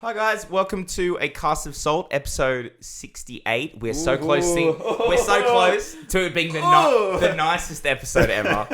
Hi guys, welcome to A Cast of Salt, episode 68. We're so close to it being the nicest episode ever.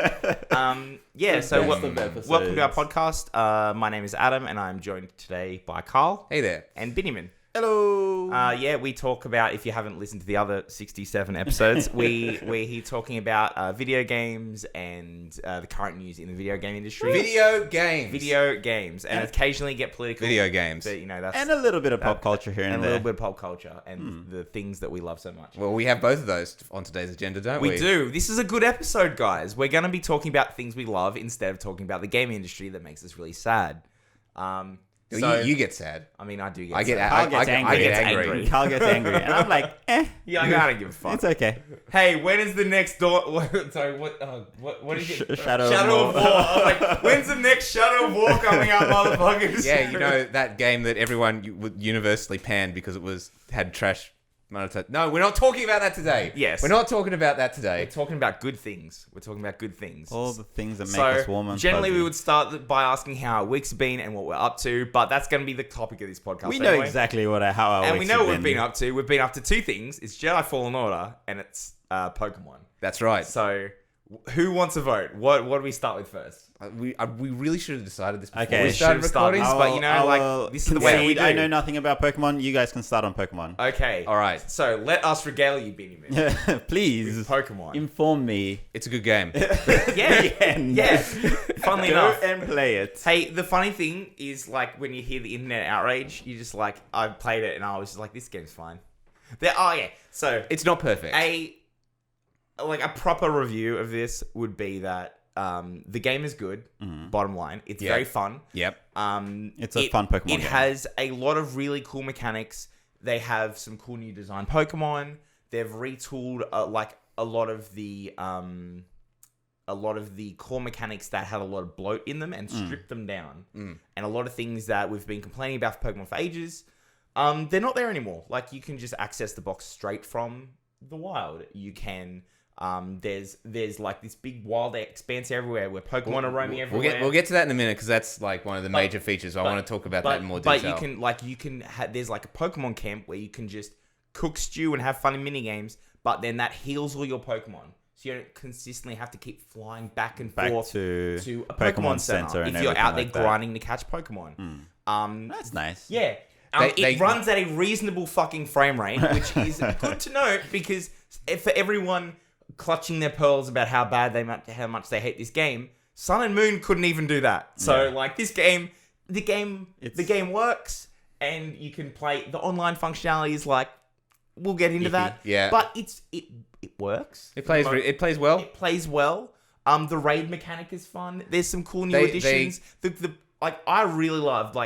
Welcome to our podcast. My name is Adam, and I'm joined today by Carl. Hey there. And Binyamin. Hello. We talk about, if you haven't listened to the other 67 episodes, we're here talking about video games and the current news in the video game industry. Video games. And occasionally get political. Video games. But, that's... And a little bit of pop culture here and there. And a little bit of pop culture and the things that we love so much. Well, we have both of those on today's agenda, don't we? We do. This is a good episode, guys. We're going to be talking about things we love instead of talking about the gaming industry that makes us really sad. So, you get sad. I mean, I do get sad. Carl gets angry. Carl gets angry. And I'm like, Yeah, I don't give a fuck. It's okay. Hey, when is the next Sorry, what is it? Shadow of War. I was like, when's the next Shadow of War coming out, motherfuckers? Yeah, you know, that game that everyone would universally panned because it had trash monetization. No, we're not talking about that today. Yes. We're not talking about that today. We're talking about good things. All the things that make us warm and generally, fuzzy. we would start by asking how our week's been and what we're up to, but that's going to be the topic of this podcast. We know exactly how our weeks have been. And we know what we've been up to. We've been up to two things. It's Jedi Fallen Order and it's Pokemon. That's right. So, who wants to vote? What do we start with first? We really should have decided this before Okay, we started recording. But this is the way we do. I know nothing about Pokemon. You guys can start on Pokemon. Okay. All right. So, let us regale you, Binyamin. Please. With Pokemon. Inform me. It's a good game. Yeah. Funnily enough. Go and play it. Hey, the funny thing is, like, when you hear the internet outrage, you're just like, I played it and I was just like, this game's fine. So, It's not perfect. a proper review of this would be that the game is good. Bottom line, it's very fun. Yep. It's a fun Pokemon game. It has a lot of really cool mechanics. They have some cool new design Pokemon. They've retooled a lot of the core mechanics that had a lot of bloat in them and stripped them down. And a lot of things that we've been complaining about for Pokemon for ages, they're not there anymore. Like, you can just access the box straight from the wild. You can. There's like this big wild expanse everywhere where Pokemon are roaming everywhere. We'll get to that in a minute because that's like one of the major features. I want to talk about that in more detail. But you can there's like a Pokemon camp where you can just cook stew and have fun in mini games, but then that heals all your Pokemon. So you don't consistently have to keep flying back and forth to a Pokemon Center if you're out there grinding to catch Pokemon. That's nice. Yeah. It runs at a reasonable fucking frame rate, which is good to note because for everyone clutching their pearls about how much they hate this game, Sun and Moon couldn't even do that. So this game, the game works, and you can play. The online functionality is like, we'll get into that. Yeah, but it works. It plays well. It plays well. The raid mechanic is fun. There's some cool new additions. I really loved.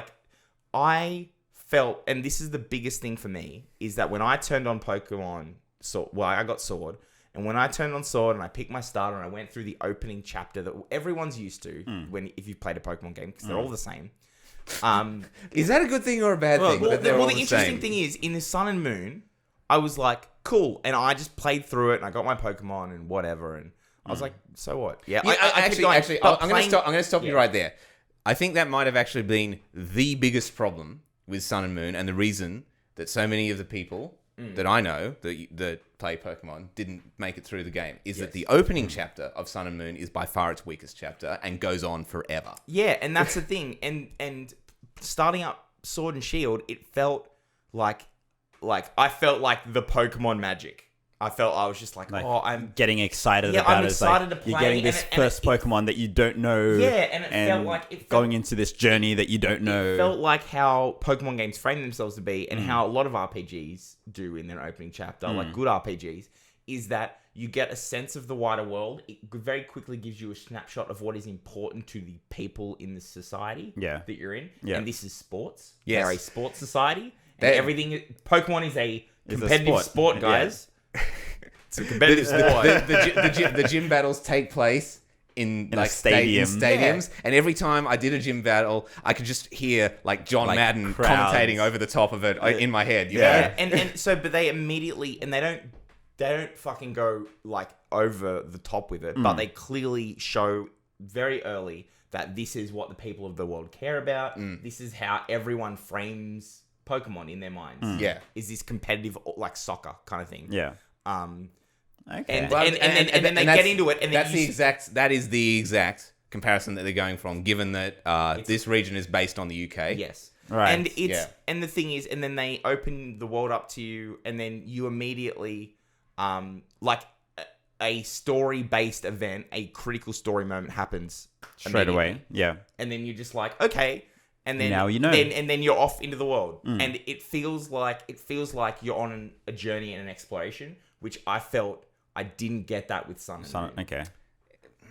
I felt, and this is the biggest thing for me, is that when I turned on Pokemon I got Sword. And when I turned on Sword and I picked my starter and I went through the opening chapter that everyone's used to if you've played a Pokemon game, because they're all the same. Is that a good thing or a bad thing? The interesting thing is, in the Sun and Moon, I was like, cool. And I just played through it and I got my Pokemon and whatever. And I was like, so what? Yeah, I'm going to stop you right there. I think that might have actually been the biggest problem with Sun and Moon, and the reason that so many of the people that I know that play Pokemon didn't make it through the game is that the opening chapter of Sun and Moon is by far its weakest chapter and goes on forever. Yeah, and that's the thing. And starting up Sword and Shield, it felt like I felt like the Pokemon magic. I was just like, I'm getting excited about it. I'm excited to play. You're getting this first Pokemon that you don't know. Yeah, and it felt like going into this journey that you don't know. It felt like how Pokemon games frame themselves to be, and how a lot of RPGs do in their opening chapter, like good RPGs, is that you get a sense of the wider world. It very quickly gives you a snapshot of what is important to the people in the society that you're in. Yeah. And this is sports. Yes. They're a sports society. And Pokemon is a competitive sport, guys. Yeah. It's a competitive sport. The gym battles take place in stadiums, and every time I did a gym battle, I could just hear John Madden commentating over the top of it in my head. You know? But they immediately, and they don't fucking go over the top with it, but they clearly show very early that this is what the people of the world care about. This is how everyone frames Pokemon in their minds. Yeah. Is this competitive, like soccer kind of thing. Yeah. Okay. And then they get into it, and then that is the exact comparison that they're going from, given that this region is based on the UK. Yes. Right. And and the thing is, and then they open the world up to you, and then you immediately, like a story-based event, a critical story moment happens Straight away. Yeah. and then you're just like, okay, and then Now you know. then you're off into the world, and it feels like you're on a journey and an exploration, which I felt I didn't get that with Sun and Moon. Okay.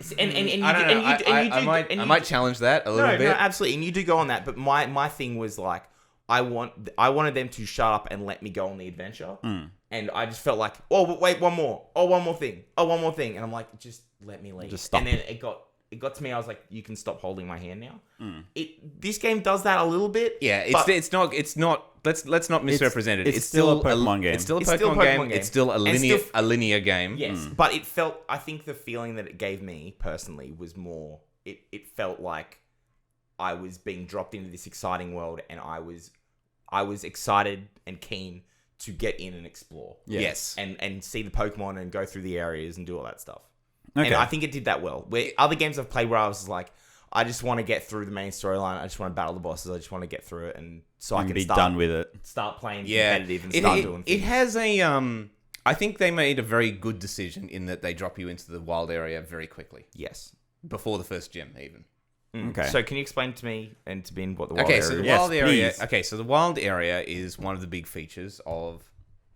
I might challenge that a little bit. No, absolutely, and you do go on that. But my thing was like, I wanted them to shut up and let me go on the adventure, and I just felt like, oh, but wait, one more thing, and I'm like, just let me leave. Just stop. And then it got to me. I was like, you can stop holding my hand now. This game does that a little bit. Yeah, it's not. Let's not misrepresent it. It's still a Pokemon game. It's still a Pokemon game. It's still a linear game. Yes, but it felt. I think the feeling that it gave me personally was more. It felt like I was being dropped into this exciting world, and I was excited and keen to get in and explore. Yes. And see the Pokemon and go through the areas and do all that stuff. Okay. And I think it did that well. Where other games I've played where I was like, I just want to get through the main storyline. I just want to battle the bosses. I just want to get through it, and so I can be done with it. Start playing competitive and start doing things. It has a I think they made a very good decision in that they drop you into the wild area very quickly. Yes. Before the first gym, even. Okay. So can you explain to me and to Ben what the wild Okay, area so the is? wild area. please. Okay, so the wild area is one of the big features of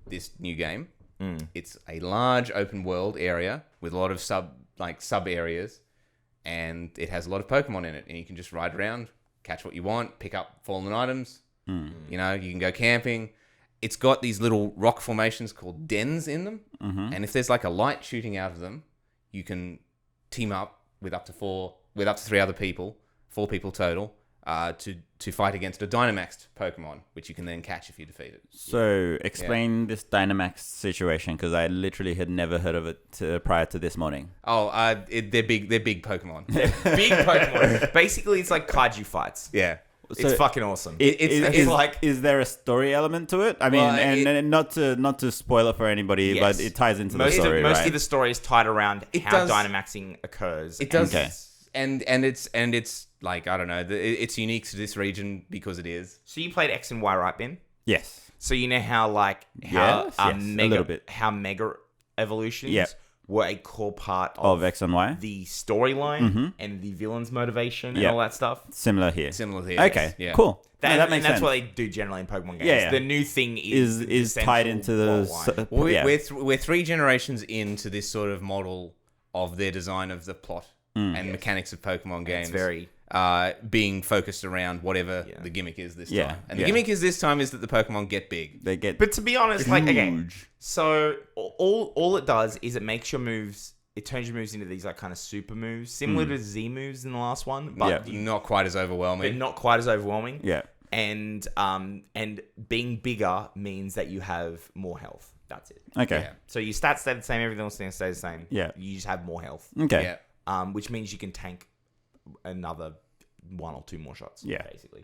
this new game. It's a large open world area with a lot of sub areas, and it has a lot of Pokemon in it, and you can just ride around, catch what you want, pick up fallen items. You know, you can go camping. It's got these little rock formations called dens in them, and if there's like a light shooting out of them, you can team up with up to 3 other people, 4 people total, to fight against a Dynamaxed Pokemon, which you can then catch if you defeat it. So explain this Dynamax situation, because I literally had never heard of it prior to this morning. Oh, they're big Pokemon. Big Pokemon. Basically, it's like kaiju fights. Yeah. It's fucking awesome. Is there a story element to it? I mean, Well, and not to spoil it for anybody, Yes. but it ties into the story, Most right? of the story is tied around how does- Dynamaxing occurs. It does. Okay. And it's like, I don't know, it's unique to this region because it is. So you played X and Y, right, Ben? Yes. So you know how Yes, a little bit. how mega evolutions Yep. were a core part Of X and Y. the storyline and the villain's motivation and all that stuff. Similar here. Similar here. Okay. yes. Yeah. Cool. That, No, that and makes that's sense. what they do generally in Pokemon games. Yeah. The new thing Is tied into the Well, we're 3 generations into this sort of model of their design of the plot and mechanics of Pokemon games. It's very being focused around whatever the gimmick is this Yeah. time. And the gimmick is this time is that the Pokemon get big. They get But to be honest, like again, huge. so all it does is it makes your moves. It turns your moves into these like kind of super moves, similar to Z moves in the last one, but Not quite as overwhelming. not quite as overwhelming. Yeah. And being bigger means that you have more health. That's it. Okay. Yeah. So your stats stay the same, everything else stays the same. Yeah. You just have more health. Okay. Yeah. Which means you can tank another 1 or 2 more shots. Yeah. Basically.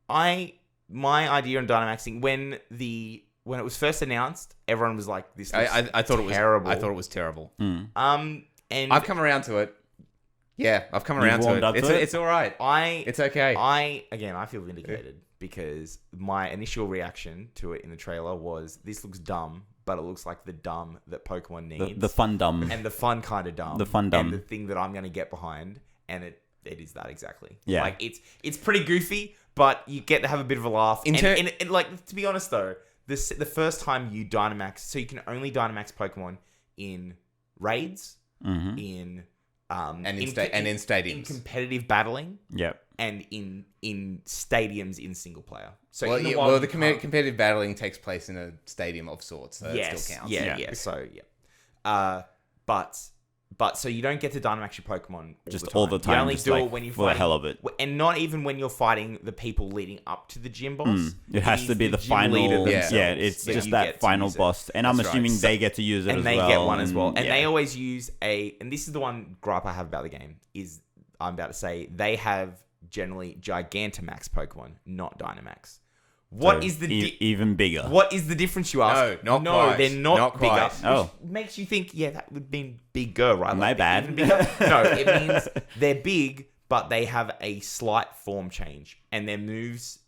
My idea on Dynamaxing when it was first announced, everyone was like, "This looks I thought terrible." I thought it was terrible. And I've come around to it. Yeah, I've come around to warmed up it. to it? It's all right. It's okay. I feel vindicated because my initial reaction to it in the trailer was, "This looks dumb, but it looks like the dumb that Pokemon needs, The fun dumb. and the fun kind of dumb, The fun dumb. and the thing that I'm going to get behind." And it is that exactly. Yeah. Like it's pretty goofy, but you get to have a bit of a laugh. And like, to be honest though, the first time you Dynamax, so you can only Dynamax Pokemon in raids, in and in stadiums. in competitive battling, Yep. and in stadiums in single player. So Well, in the yeah, wild, well, you the can't- competitive battling takes place in a stadium of sorts, so yes, it still counts. Yeah. So but so you don't get to Dynamax your Pokemon All the time. You only just do like it when you're for the fighting, hell of it. and not even when you're fighting the people leading up to the gym boss. It has is to be the gym final. leader Yeah, themselves it's that just you that get to final use it. boss, and I'm That's right. assuming they get to use it And as they well. get one as well. And yeah. they always use and this is the one gripe I have about the game, is I'm about to say, they have generally Gigantamax Pokemon, not Dynamax. What So is the even bigger? What is the difference, you ask? No, not quite. They're not, Not bigger. quite. Which Oh. makes you think, yeah, that would mean bigger, right? My bad. even bigger. No, it means they're big, but they have a slight form change, and their moves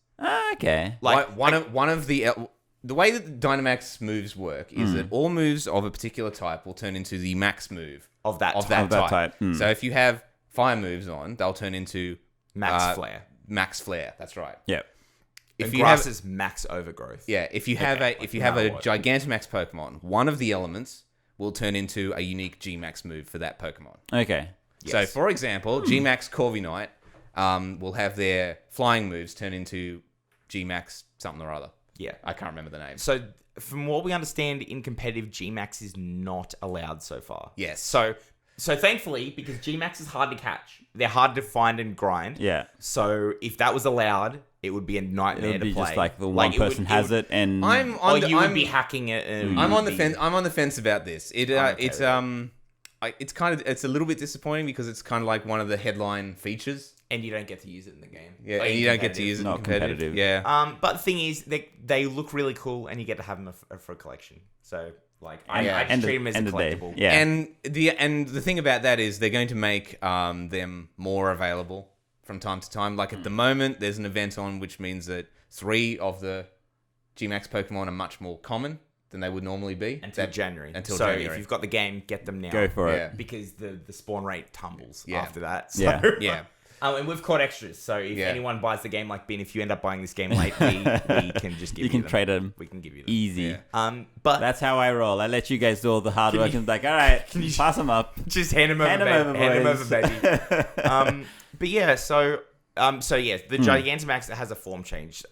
Okay. One of the way that the Dynamax moves work is that all moves of a particular type will turn into the max move of that type. So if you have fire moves on, they'll turn into Max Flare. Max Flare. That's right. Yep. If you grass is max overgrowth. Yeah, if you have a Gigantamax Pokemon, one of the elements will turn into a unique G-Max move for that Pokemon. Okay. Yes. So, for example, G-Max Corviknight will have their flying moves turn into G-Max something or other. Yeah. I can't remember the name. So, from what we understand, in competitive, G-Max is not allowed so far. Yes. So thankfully, because G-Max is hard to catch, they're hard to find and grind. Yeah. So if that was allowed, it would be a nightmare It would be to play. just like the one person has it, and you would be hacking it. And I'm on the fence. I'm on the fence about this. It's a little bit disappointing because it's kind of like one of the headline features. And you don't get to use it in the game. Yeah, and you don't get to use it in Not competitive. competitive. Yeah. But the thing is, they look really cool, and you get to have them for a collection. So, like, I just treat them as a collectible. Yeah. And the thing about that is they're going to make them more available from time to time. Like at the moment, there's an event on which means that 3 of the G-Max Pokemon are much more common than they would normally be. Until January. Until so January. if you've got the game, get them now. Go for Yeah. it. Because the spawn rate tumbles Yeah. after that. So. Yeah. Yeah. And we've caught extras. So if Yeah. anyone buys the game like Bin, if you end up buying this game late, we can just give you You can them. trade them We can give you them. easy. Yeah. But That's how I roll. I let you guys do all the hard work and be like, all right, pass them up. just hand them over, Hand 'em baby. over, Hand them over, boys. baby. But yeah, so yes, the Gigantamax has a form change.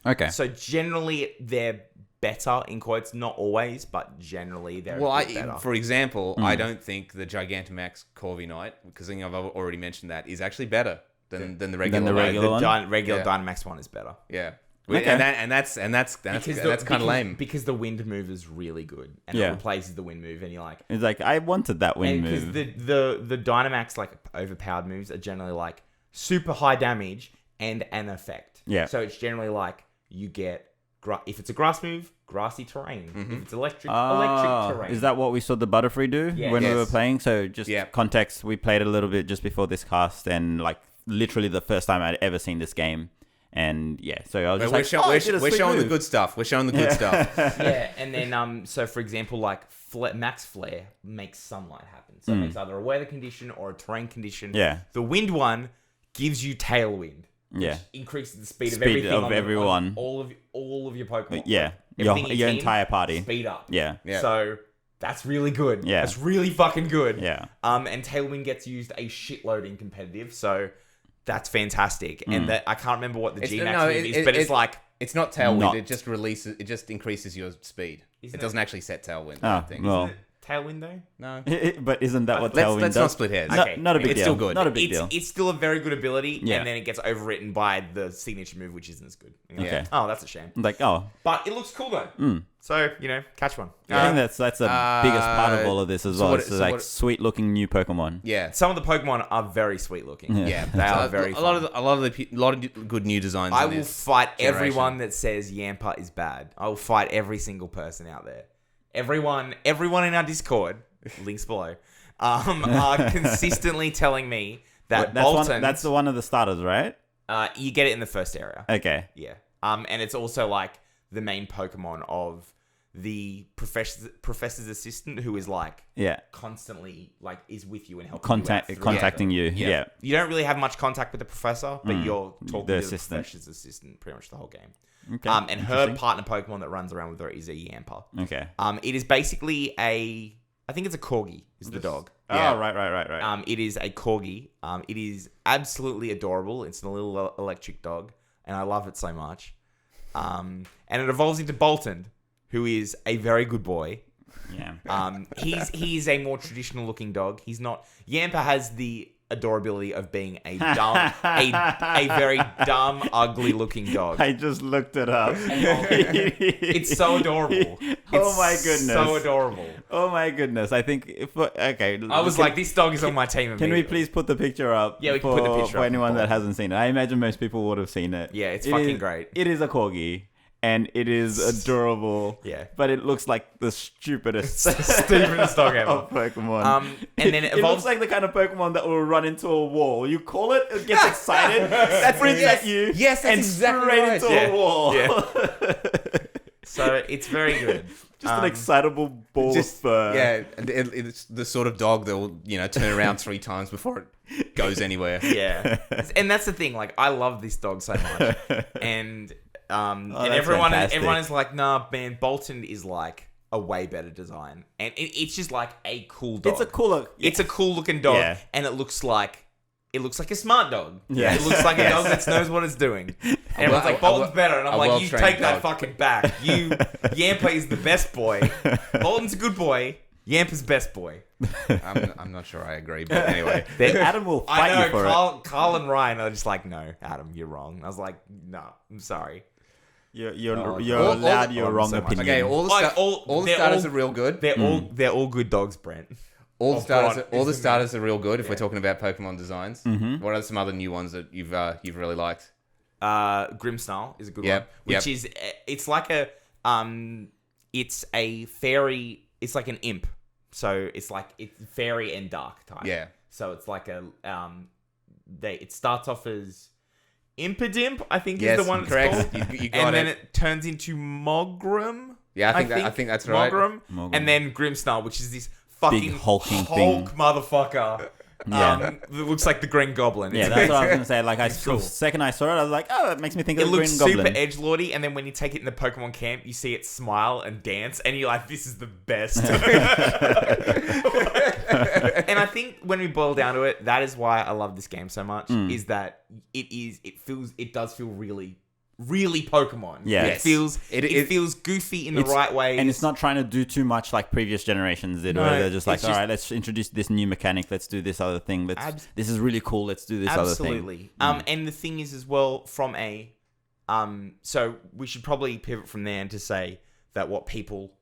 Okay. So generally they're better in quotes, not always, but generally they're a bit better. For example, I don't think the Gigantamax Corviknight, because I think I've already mentioned that, is actually better than the regular. the regular one? Regular Yeah. Dynamax one is better. Yeah. Okay. And that's kind of lame. Because the wind move is really good, and Yeah. it replaces the wind move, and you're like, It's like, I wanted that wind because move. the Dynamax like overpowered moves are generally like super high damage and an effect. Yeah. So it's generally like you get if it's a grass move, grassy terrain. If it's electric terrain. Is that what we saw the Butterfree do Yeah. when we Yes. were playing? So just Yeah. context, we played a little bit just before this cast, and like literally the first time I'd ever seen this game. And yeah, so I was just We're showing the good stuff. We're showing the good stuff. Yeah, and then so for example, like Max Flare makes sunlight happen. So it makes either a weather condition or a terrain condition. Yeah. The wind one gives you tailwind. Yeah. Increases the speed of Speed everything of on everyone. all of your Pokemon. Yeah. Everything in Your team, entire party. Speed up. Yeah. Yeah. So that's really good. Yeah. That's really fucking good. Yeah. And Tailwind gets used a shitload in competitive, so that's fantastic. And that I can't remember what the G-Max move is, but it's like It's not Tailwind. Not. It just increases your speed. Isn't It it? doesn't actually set Tailwind. I Oh, don't think. well. Tailwind though. No. But isn't that what Tailwind Let's does? not split hairs. No, Okay. not a big It's deal. still good. Not a big deal. It's still a very good ability, Yeah. and then it gets overwritten by the signature move, which isn't as good. And you're Okay. like, oh, that's a shame. Like, oh, But it looks cool though. So catch one. I think that's the biggest part of all of this as so well. what- It's so like what- sweet looking new Pokemon. Yeah. Some of the Pokemon are very sweet looking. Yeah. Yeah, They are very a lot fun. of good new designs. I in will this fight generation. everyone that says Yampa is bad. I will fight every single person out there. Everyone in our Discord, links below, are consistently telling me that Boltons, That's the one of the starters, right? you get it in the first area. Okay. Yeah. And it's also like the main Pokemon of the professor's assistant, who is like Yeah. constantly like is with you and helping you out through Contacting you. Yeah. Yeah. You don't really have much contact with the professor, but you're talking The to assistant. the professor's assistant pretty much the whole game. Okay. And her Interesting. partner Pokemon that runs around with her is a Yampa. Okay. It is basically I think it's a Corgi is the dog. Yeah. Oh, right. It is a Corgi. It is absolutely adorable. It's a little electric dog, and I love it so much. And it evolves into Bolton, who is a very good boy. Yeah. He's a more traditional looking dog. He's not. Yampa has the adorability of being a dumb, a very dumb, ugly looking dog. I just looked it up. It's so adorable. Oh my goodness. So adorable. Oh my goodness. I think okay. I was like, this dog is on my team. Can we please put the picture up? Yeah, we can put the picture for up anyone for that hasn't seen it. I imagine most people would have seen it. Yeah, it's fucking great. It is a corgi. And it is adorable. Yeah. But it looks like the stupidest Stupidest dog ever. of Pokemon. And then it It evolves looks like the kind of Pokemon that will run into a wall. You call it, it gets excited, springs at you, Yes, that's and exactly straight right. into Yeah. a wall. Yeah. So it's very good. Just an excitable ball of fur. Yeah, and it's the sort of dog that will, turn around 3 times before it goes anywhere. Yeah. And that's the thing. Like, I love this dog so much. And and that's everyone fantastic. is like, nah, man, Bolton is like a way better design. And it's just like a cool dog. It's a cooler. It's a cool looking dog. Yeah. And it looks like a smart dog. Yeah. It looks like a dog that knows what it's doing. And everyone's like, Bolton's better. And I'm like, you well-trained take that dog. fucking back. Yampa is the best boy. Bolton's a good boy. Yampa's best boy. I'm not sure I agree, but anyway. Adam will fight I know, you for Carl and Ryan are just like, no, Adam, you're wrong. I was like, no, I'm sorry. it. You're all- allowed your all- wrong so much. opinion. Okay, all the they're starters all- are real good. They're all good dogs, Brent. All the starters, Braun all is the the starters are real good. If we're talking about Pokemon designs, Mm-hmm. what are some other new ones that you've really liked? Grimmsnarl is a good Yep, one, which is it's like a it's a fairy. It's like an imp, so it's fairy and dark type. Yeah. So it's like a it starts off as Impidimp, I think Yes, is the one correct. it's called. You got And then it. it turns into Mogrim. Yeah, I think that's right. Mogrim. Mogrim. And then Grimmsnarl, which is this fucking hulking Hulk thing. motherfucker. Yeah. It looks like the Green Goblin. Yeah, that's what I was gonna say. Like, cool. the second I saw it, I was like, "Oh, that makes me think It of the looks Green super Goblin." edgelordy, and then when you take it in the Pokemon camp, you see it smile and dance, and you're like, "This is the best." And I think when we boil down to it, that is why I love this game so much. Is that it does feel really, really Pokemon. Yeah. It feels It feels goofy in the It's- right way, And it's not trying to do too much like previous generations did, No, where they're just like, it's "All just- right, let's introduce this new mechanic. Let's do this other thing. This is really cool. Let's do this other thing." Absolutely. And the thing is as well, from a so we should probably pivot from there and to say that what people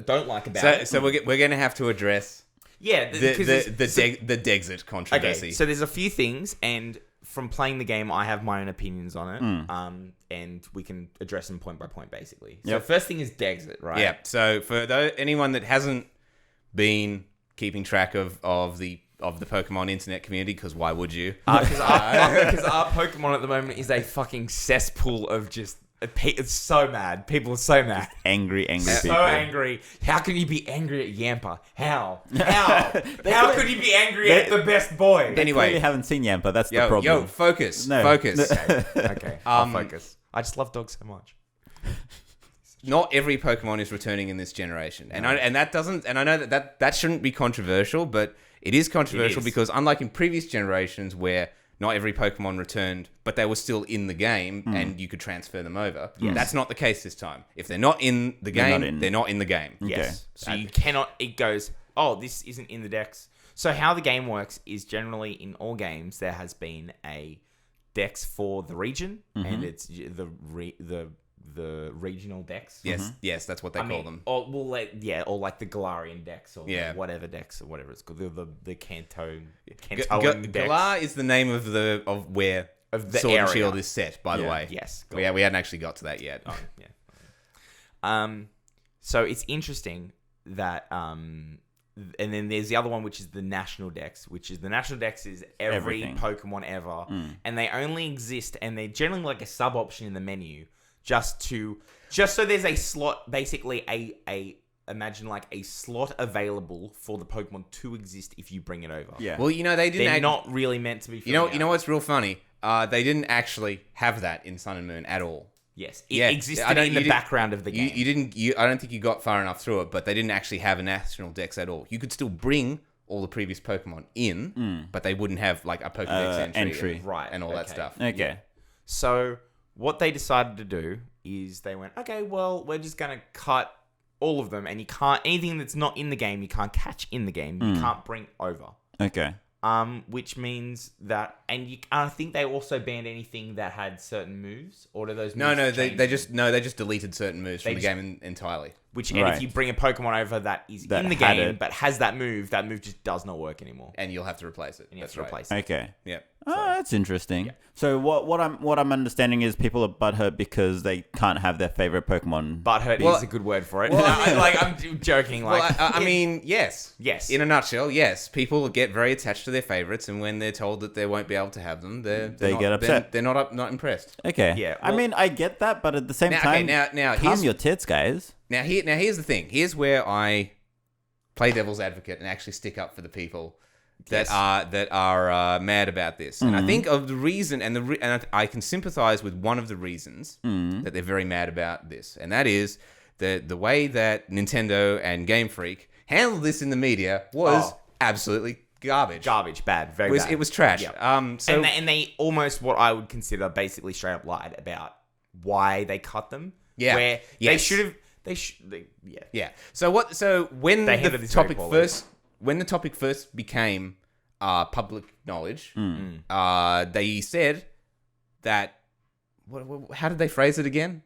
don't like about it. So we're going to have to address Yeah, the Dexit controversy. okay. So there's a few things, and from playing the game, I have my own opinions on it. And we can address them point by point, basically. So Yep. first thing is Dexit, right? Yeah. So for anyone that hasn't been keeping track of the Pokemon internet community, because why would you? Because our Pokemon at the moment is a fucking cesspool of just. It's so mad. People are so mad. Angry So people. angry. How can you be angry at Yampa? How? How could you be angry at the best boy? They Anyway. clearly haven't seen Yampa. That's the problem. Focus. No. Focus. Okay, I'll focus. I just love dogs so much. Not every Pokemon is returning in this generation, and I know that shouldn't be controversial, but it is controversial is. because unlike in previous generations where not every Pokemon returned, but they were still in the game and you could transfer them over. Yes. That's not the case this time. If they're not in the game, they're not in the game. Yes. So you cannot. It goes. Oh, this isn't in the Dex. So how the game works is generally in all games there has been a Dex for the region, and it's the regional Dex. Yes, that's what they call them. Or like the Galarian Dex, or Yeah. the whatever Dex, or whatever it's called, the Kantoan Dex. Galar is the name of where Of the Sword and area. Shield is set. By the way, Yes. we hadn't actually got to that yet. Oh, yeah. So it's interesting that and then there's the other one, which is the National Dex, is every Everything. Pokemon ever, and they only exist, and they're generally like a sub option in the menu, just so there's a slot, basically imagine like a slot available for the Pokemon to exist if you bring it over. Yeah. Well, they didn't. They're not really meant to be. You know what's real funny? They didn't actually have that in Sun and Moon at all. Yes, it existed in the background of the game. I don't think you got far enough through it, but they didn't actually have a national dex at all. You could still bring all the previous Pokemon in, but they wouldn't have like a Pokedex entry. Right, and all that okay. stuff. Okay. So what they decided to do is they went, okay, well, we're just going to cut all of them, and you can't, anything that's not in the game, you can't catch in the game, you can't bring over. Okay. which means that, I think they also banned anything that had certain moves. Or do those moves change? They just deleted certain moves from the game entirely. And if you bring a Pokemon over that is in the game but has that move just does not work anymore, and you'll have to replace it. Okay. Yeah. That's interesting. Yeah. So what I'm understanding is people are butthurt because they can't have their favorite Pokemon. Butthurt is a good word for it. Well, I'm joking. I mean, yes. Yes. In a nutshell, yes. People get very attached to their favorites, and when they're told that they won't be able to have them, they get upset. They're not impressed. Okay. Yeah. I mean, I get that, but at the same time, calm your tits, guys. Now here's the thing. Here's where I play devil's advocate and actually stick up for the people that are mad about this. And I think of the reason, and I can sympathize with one of the reasons that they're very mad about this, and that is the way that Nintendo and Game Freak handled this in the media was absolutely garbage. Bad, very bad. It was trash. Yep. And they almost what I would consider basically straight up lied about why they cut them. Yeah. Where they should have. Yeah. So when the topic first became public knowledge, they said that. How did they phrase it again?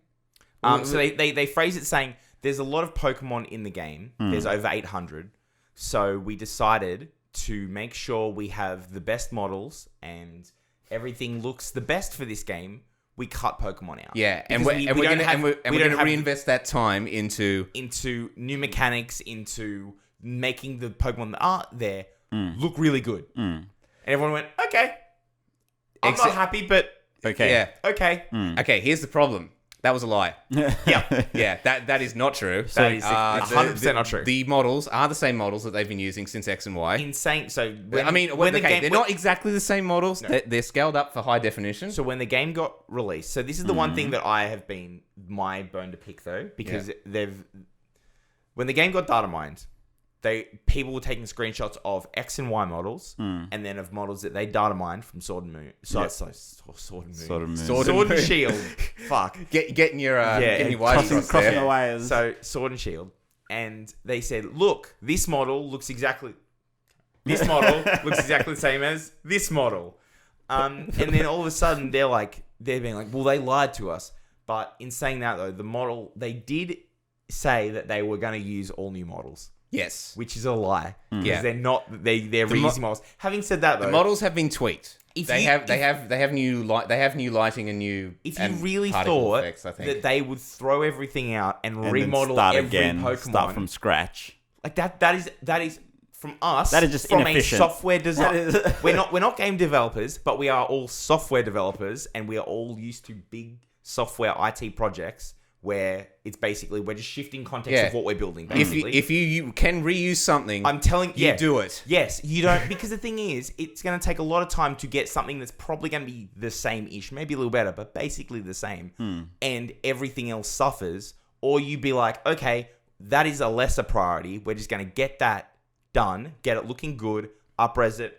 So they phrase it saying there's a lot of Pokemon in the game. There's over 800. So we decided to make sure we have the best models and everything looks the best for this game. We cut Pokemon out. Yeah, and we're going to reinvest that time into new mechanics, into making the Pokemon that are there look really good. And everyone went, okay. I'm not happy, but okay. Yeah. Okay. Okay, here's the problem. That was a lie. Yeah, that is not true. That is 100% not true. The models are the same models that they've been using since X and Y. Insane. So they're not exactly the same models. No. They're scaled up for high definition. So when the game got released, so this is the one thing that I have been my bone to pick though, because when the game got data mined, people were taking screenshots of X and Y models, and then of models that they data mined from Sword and Moon. Sword and Moon. Sword and Shield. Fuck. Getting your wires crossing the wires. So Sword and Shield, and they said, "Look, this model looks exactly the same as this model." And then all of a sudden, they're being like, "Well, they lied to us." But in saying that though, the model they did say that they were going to use all new models. Yes, which is a lie because they're not. They're reusing models. Having said that, though, the models have been tweaked. They have new lighting and new. If you really thought effects, I think. that they would throw everything out and remodel every Pokemon, start from scratch, like that is from us. That is just from inefficient. A software design. we're not game developers, but we are all software developers, and we are all used to big software IT projects. Where it's basically we're just shifting context of what we're building. Basically, if you can reuse something, I'm telling you, do it. Yes, you don't because the thing is, it's going to take a lot of time to get something that's probably going to be the same-ish, maybe a little better, but basically the same. And everything else suffers, or you be like, okay, that is a lesser priority. We're just going to get that done, get it looking good, up-res it.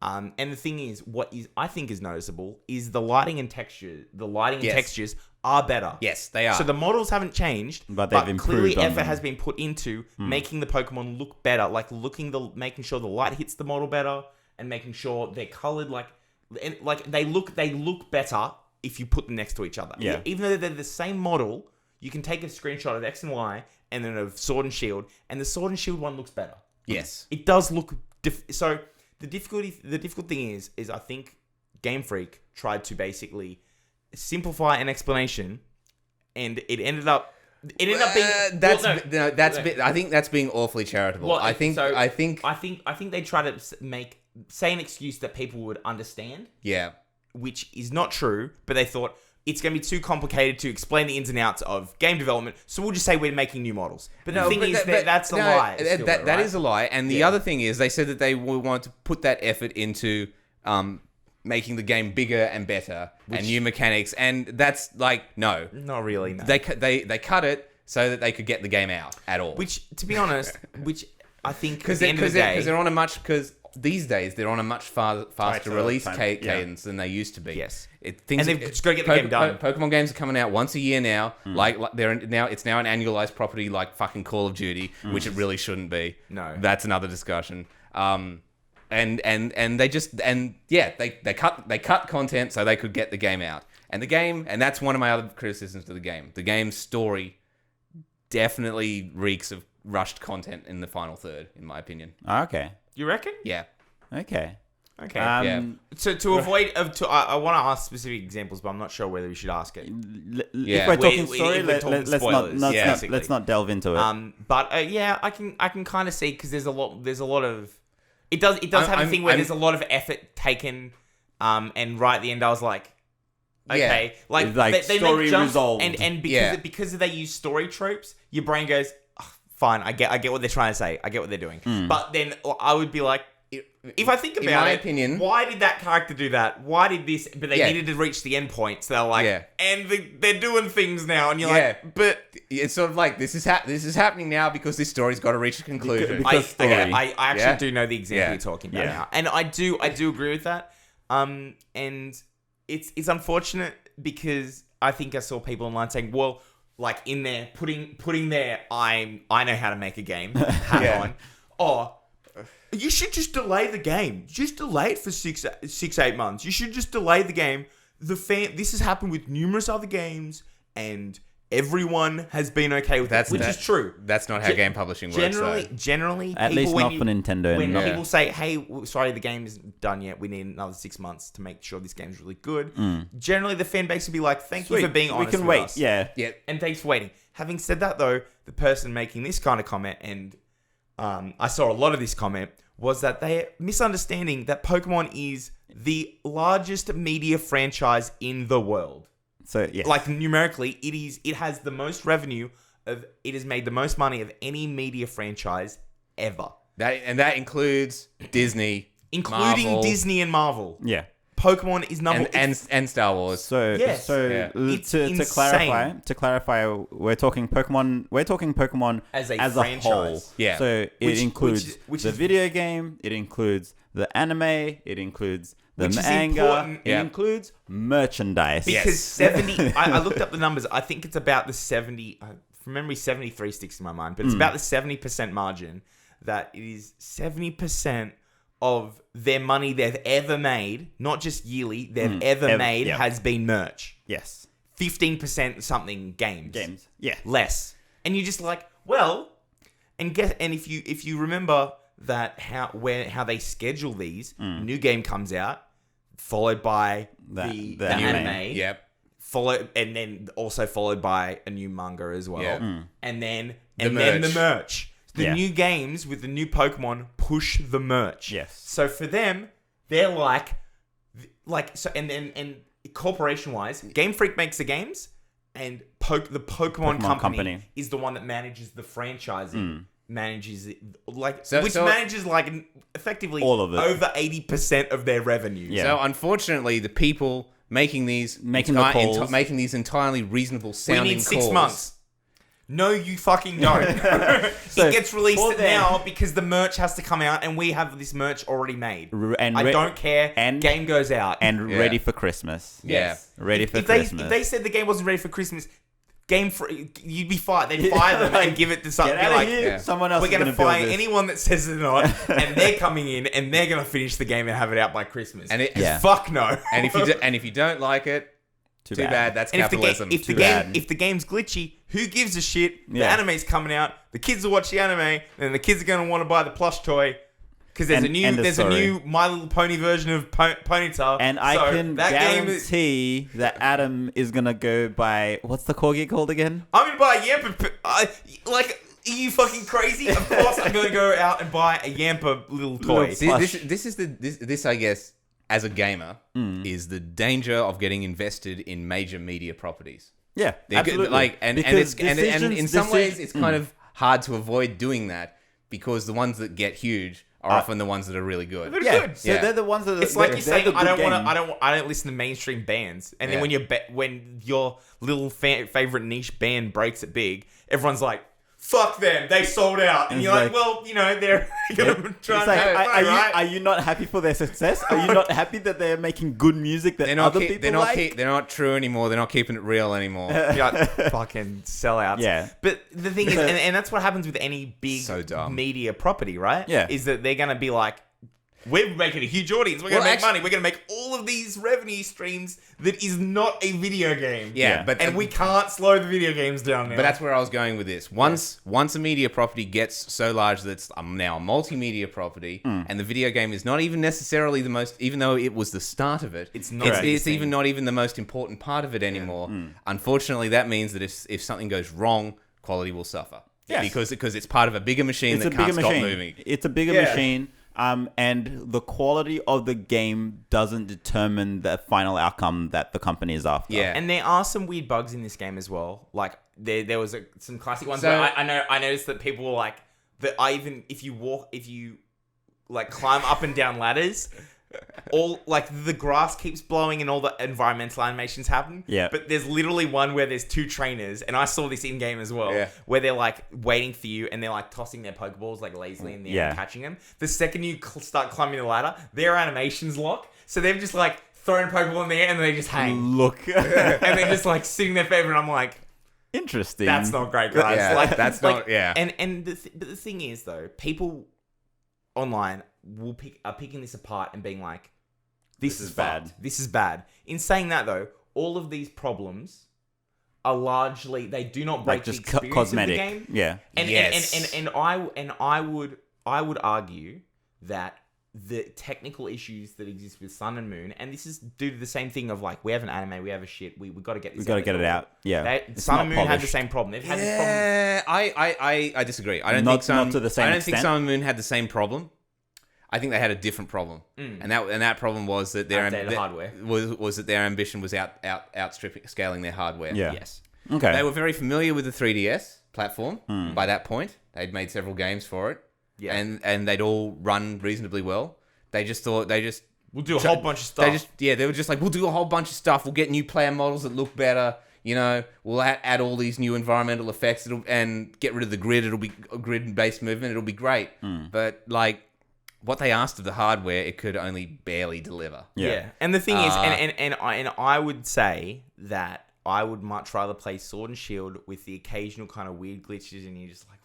And the thing is, what I think is noticeable is the lighting and texture. The lighting and textures are better. Yes, they are. So the models haven't changed, but they've improved. Clearly, effort has been put into making the Pokemon look better, making sure the light hits the model better, and making sure they're colored they look better if you put them next to each other. Yeah. Even though they're the same model, you can take a screenshot of X and Y and then of Sword and Shield, and the Sword and Shield one looks better. Yes, it does look. So the difficult thing is I think Game Freak tried to basically simplify an explanation, and it ended up being. I think that's being awfully charitable. Well, I think they try to say an excuse that people would understand. Yeah, which is not true. But they thought it's going to be too complicated to explain the ins and outs of game development, so we'll just say we're making new models. But the thing is, that's a lie. That is a lie. And the other thing is, they said that they want to put that effort into making the game bigger and better and new mechanics, and that's no, not really. No. They cut it so that they could get the game out at all. Which, to be honest, I think because these days they're on a much faster release cadence than they used to be. Yes, and they've just got to get the game done. Pokemon games are coming out once a year now. It's now an annualized property like fucking Call of Duty, which it really shouldn't be. No, that's another discussion. and they cut content so they could get the game out. And that's one of my other criticisms of the game. The game's story definitely reeks of rushed content in the final third, in my opinion. Okay. You reckon? Yeah. Okay. Okay. Yeah. So to avoid, I want to ask specific examples, but I'm not sure whether we should ask it. If we're talking We- story, if we're talking spoilers, basically. let's not delve into it. But yeah, I can kind of see because there's a lot of it does have a thing where there's a lot of effort taken, and right at the end I was like, okay, Like, they story make jumps, resolved. and because they use story tropes, your brain goes, oh, fine, I get what they're trying to say, I get what they're doing, but then I would be like. If I think about in my it, opinion, why did that character do that? Why did this? But they needed to reach the end point, so they're like, and they're doing things now, and you're like, but it's sort of like this is happening now because this story's got to reach a conclusion. I actually do know the example you're talking about now, and I do agree with that. And it's unfortunate because I think I saw people online saying, well, like in there putting their I know how to make a game hat on, or. You should just delay the game. Just delay it for 8 months. You should just delay the game. This has happened with numerous other games, and everyone has been okay with that, which is true. That's not how game publishing works. Generally, at least not for Nintendo. When people say, "Hey, sorry, the game isn't done yet. We need another 6 months to make sure this game's really good." Generally, the fan base will be like, "Thank you for being honest. We can with wait." us. Yeah, and thanks for waiting. Having said that, though, the person making this kind of comment, and I saw a lot of this comment, was that they're misunderstanding that Pokemon is the largest media franchise in the world. So yeah, like numerically, it has the most revenue it has made the most money of any media franchise ever. That includes Disney, including Marvel. Disney and Marvel. Yeah. Pokemon is number and Star Wars. To clarify, we're talking Pokemon as a franchise. Whole. Yeah. So it includes the video game, it includes the anime, it includes the manga, it includes merchandise. Because 70, I looked up the numbers. I think it's about the 70. From memory, 73 sticks in my mind, but it's about the 70% margin. That it is 70% of their money they've ever made, not just yearly, they've ever made, has been merch. Yes. 15% something games. Yeah. Less. And you're just like, well, and if you remember that how they schedule these, new game comes out, followed by the anime. Yep. And then also followed by a new manga as well. Yep. And then the merch. The new games with the new Pokemon push the merch. Yes. So for them, they're like so, and corporation wise, Game Freak makes the games, and the Pokemon company is the one that manages the franchising, manages it manages effectively all of it, over 80% of their revenue. Yeah. So unfortunately, the people making these making these entirely reasonable sounding we need 6 calls. months. No, you fucking don't. It gets released now because the merch has to come out, and we have this merch already made. I don't care. And game goes out and ready for Christmas. Yes, ready for Christmas. If they said the game wasn't ready for Christmas, you'd be fired. They'd fire them and give it to something. Get out of here. Someone else. We're going to fire anyone that says it's not, and they're coming in and they're going to finish the game and have it out by Christmas. And fuck no. And if you don't like it. Too bad. That's capitalism. If the game's glitchy, who gives a shit? The anime's coming out. The kids will watch the anime, and the kids are going to want to buy the plush toy because there's a new My Little Pony version of Ponytail. And I can guarantee that Adam is gonna go buy, what's the corgi called again? I'm gonna buy a Yampa. Are you fucking crazy? Of course, I'm gonna go out and buy a Yampa little toy. This I guess, as a gamer, is the danger of getting invested in major media properties. Yeah, absolutely. And in some ways, it's kind of hard to avoid doing that because the ones that get huge are often the ones that are really good. They're good. So they're the ones that. It's like you're saying, I don't listen to mainstream bands, and then when your little favorite niche band breaks it big, everyone's like, fuck them, they sold out. And you're like, well, they're going to try and right? Are you not happy for their success? Are you not happy that they're making good music that other people like? They're not true anymore. They're not keeping it real anymore. Fucking sellouts. Yeah. But the thing is, and that's what happens with any big media property, right? Yeah. Is that they're going to be like, we're making a huge audience. We're going to make money. We're going to make all of these revenue streams that is not a video game. Yeah. And we can't slow the video games down now. But that's where I was going with this. Once a media property gets so large that it's now a multimedia property, and the video game is not even necessarily the most, even though it was the start of it, it's even not even the most important part of it anymore. Unfortunately, that means that if something goes wrong, quality will suffer. Yes. Because it's part of a bigger machine that can't stop moving. It's a bigger machine. And the quality of the game doesn't determine the final outcome that the company is after. Yeah, and there are some weird bugs in this game as well. Like there was some classic ones. Where I noticed that people were like that. If you like climb up and down ladders, all like the grass keeps blowing and all the environmental animations happen. Yeah. But there's literally one where there's two trainers, and I saw this in game as well, where they're like waiting for you and they're like tossing their Pokeballs like lazily in the air and catching them. The second you start climbing the ladder, their animations lock, so they've just like thrown a Pokeball in the air and they just hang. Look, and they're just like sitting there forever. And I'm like, interesting. That's not great, guys. Yeah, like that's like, not. Yeah. And the thing is though, people online are picking this apart and being like, This is bad. This is bad. In saying that, though, all of these problems are largely they do not break just the experience cosmetic. of the game. Yeah. And I would argue that the technical issues that exist with Sun and Moon, and this is due to the same thing of like we have an anime, we have a shit, we got to get this. We got to get it out. Yeah. Sun and Moon had the same problem. They've had this problem. I disagree. I don't think Sun and Moon had the same problem. I think they had a different problem, and that problem was that their hardware was that their ambition was outstripping scaling their hardware. Yeah. Yes. Okay. They were very familiar with the 3DS platform by that point. They'd made several games for it, and they'd all run reasonably well. They just thought we'll do a whole bunch of stuff. They were just like, we'll do a whole bunch of stuff. We'll get new player models that look better. You know, we'll add all these new environmental effects and get rid of the grid. It'll be a grid-based movement. It'll be great. But like, what they asked of the hardware, it could only barely deliver. Yeah. And the thing is, and I would say that I would much rather play Sword and Shield with the occasional kind of weird glitches, and you're just like,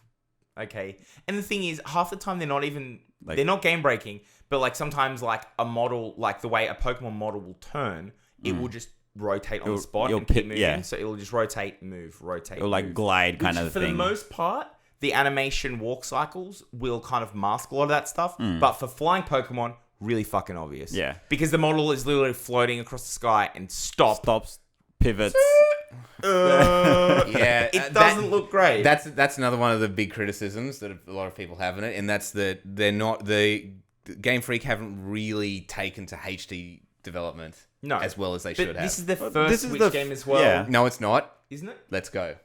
okay. And the thing is, half the time they're not even they're not game breaking, but like sometimes like a model, like the way a Pokemon model will turn, it will just rotate on the spot and keep moving. Yeah. So it'll just rotate, move, rotate. It'll like glide kind of thing. For the most part, the animation walk cycles will kind of mask a lot of that stuff. But for flying Pokemon, really fucking obvious. Yeah. Because the model is literally floating across the sky and stops, pivots. It doesn't look great. That's another one of the big criticisms that a lot of people have in it, and that's that they're not the Game Freak haven't really taken to HD development as well as they should have. This is the first Switch game as well. Yeah. No, it's not. Isn't it? Let's Go.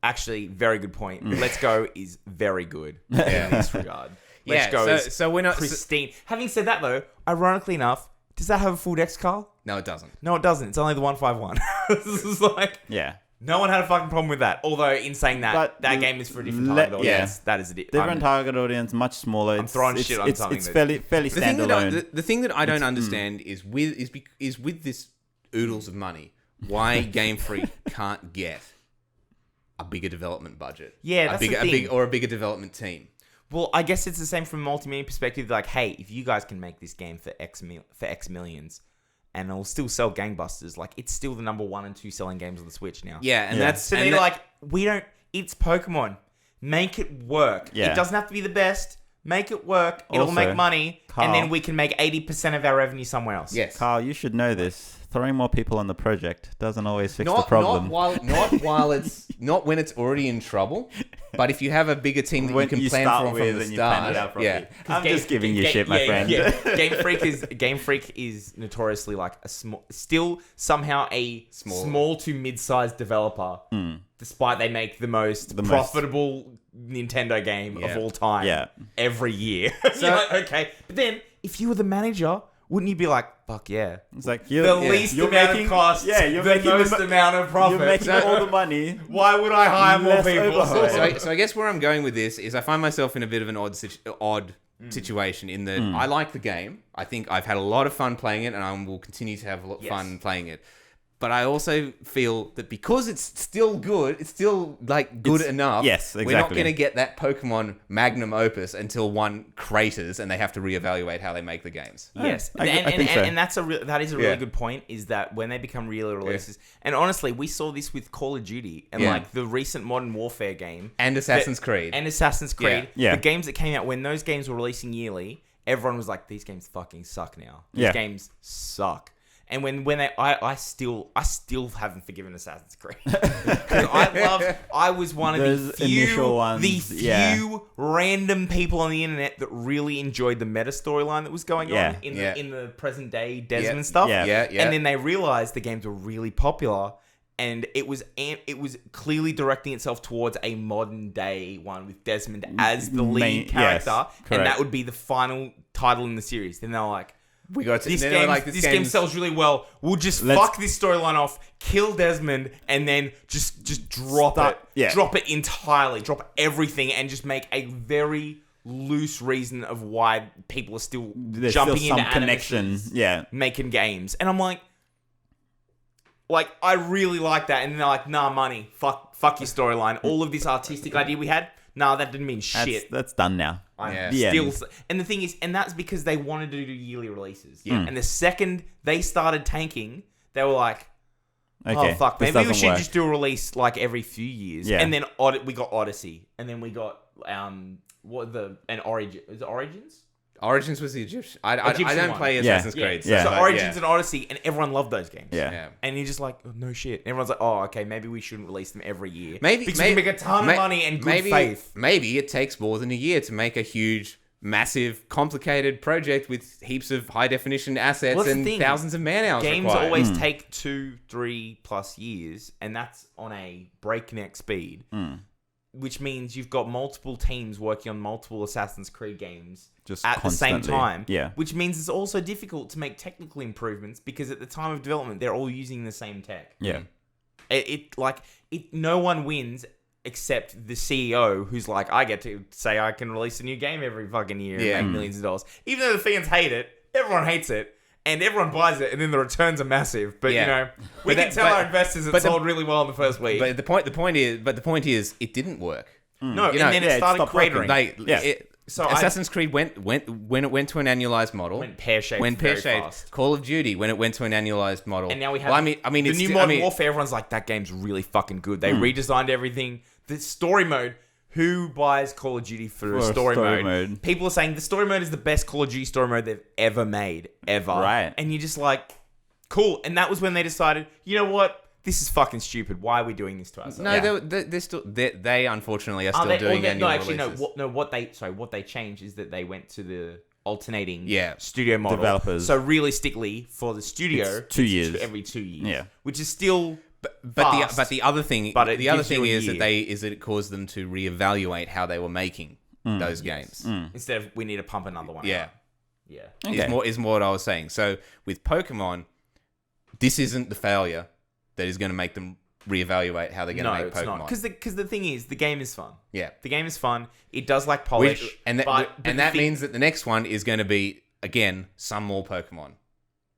Actually, very good point. Let's Go is very good in this regard. Let's Go is so we're not pristine. Having said that, though, ironically enough, does that have a full dex, Carl? No, it doesn't. No, it doesn't. It's only the 151. This is like... Yeah. No one had a fucking problem with that. Although, in saying that, that game is for a different target audience. That is a different target audience, much smaller. I'm throwing shit on something. It's fairly standalone. The thing that I don't understand is with this oodles of money, why Game Freak can't get a bigger development budget. Yeah, that's the thing. a bigger development team. Well, I guess it's the same from a multimedia perspective. Like, hey, if you guys can make this game for X millions, and it'll still sell gangbusters, like it's still the number 1 and 2 selling games on the Switch now. Yeah, and that's so they're like, we don't. It's Pokemon. Make it work. Yeah. It doesn't have to be the best. Make it work. It'll Also, make money, Carl, and then we can make 80% of our revenue somewhere else. Yes, Carl, you should know this. Throwing more people on the project doesn't always fix the problem. Not when it's already in trouble, but if you have a bigger team that you can plan from the start. I'm just giving you shit, my friend. Yeah. Game Freak is notoriously like still somehow a small to mid-sized developer, despite they make the most profitable Nintendo game of all time every year. So like, okay, but then if you were the manager, wouldn't you be like, fuck yeah? It's like the least amount of cost, you're the most amount of profit. You're making all the money. Why would I hire more people? So I guess where I'm going with this is I find myself in a bit of an odd situation in that I like the game. I think I've had a lot of fun playing it, and I will continue to have a lot of fun playing it. But I also feel that because it's still good, it's still like good enough. Yes, exactly. We're not going to get that Pokemon magnum opus until one craters and they have to reevaluate how they make the games. Yes, I think so. and that is a really good point. Is that when they become real releases, and honestly, we saw this with Call of Duty and like the recent Modern Warfare game and Assassin's Creed. Yeah. The games that came out when those games were releasing yearly, everyone was like, "These games fucking suck now. These games suck." And when they, I still haven't forgiven Assassin's Creed. I was one of the few random people on the internet that really enjoyed the meta storyline that was going on in the present day Desmond stuff. Yeah. And then they realized the games were really popular, and it was clearly directing itself towards a modern day one with Desmond as the lead character, and that would be the final title in the series. Then they're like, we got to, this game sells really well. We'll just fuck this storyline off, kill Desmond, and then just drop it entirely, drop everything, and just make a very loose reason of why people are still jumping into connection, making games. And I'm like, I really like that. And then they're like, nah, money, fuck your storyline. All of this artistic idea we had, nah, that didn't mean shit. That's done now. And the thing is, and that's because they wanted to do yearly releases. Yeah. And the second they started tanking, they were like, "Oh fuck, maybe we should just do a release like every few years." Yeah. And then we got Odyssey, and then we got Origin? Is it Origins? Origins was the Egyptian. I don't play Assassin's Creed. So Origins and Odyssey, and everyone loved those games. Yeah. And you're just like, oh, no shit. And everyone's like, oh, okay, maybe we shouldn't release them every year. Because we make a ton of money and good faith. Maybe it takes more than a year to make a huge, massive, complicated project with heaps of high definition assets and thousands of man hours. Games always take 2-3+ years, and that's on a breakneck speed. Which means you've got multiple teams working on multiple Assassin's Creed games at the same time. Yeah. Which means it's also difficult to make technical improvements because at the time of development, they're all using the same tech. Yeah. No one wins except the CEO who's like, I get to say I can release a new game every fucking year and make millions of dollars. Even though the fans hate it, everyone hates it. And everyone buys it, and then the returns are massive. But we can tell our investors it sold really well in the first week. But the point is, it didn't work. No, and then it started cratering. Assassin's Creed when it went to an annualized model. Went pear-shaped very fast. Call of Duty when it went to an annualized model. And now we have the new Modern Warfare. Everyone's like, that game's really fucking good. They redesigned everything. The story mode. Who buys Call of Duty for a story mode? People are saying the story mode is the best Call of Duty story mode they've ever made. Ever. Right. And you're just like, cool. And that was when they decided, you know what? This is fucking stupid. Why are we doing this to ourselves? No, they're still... They unfortunately are still doing annual releases. What they changed is that they went to the alternating studio model. Developers. So realistically, for the studio... It's 2 years. Every 2 years. Yeah. Which is still... But the other thing is that it caused them to reevaluate how they were making those games instead of we need to pump another one. Yeah, out. Is more what I was saying. So with Pokemon, this isn't the failure that is going to make them reevaluate how they're going to make Pokemon. No, it's not. Because the thing is, the game is fun. Yeah, the game is fun. It does like polish, that means that the next one is going to be again some more Pokemon.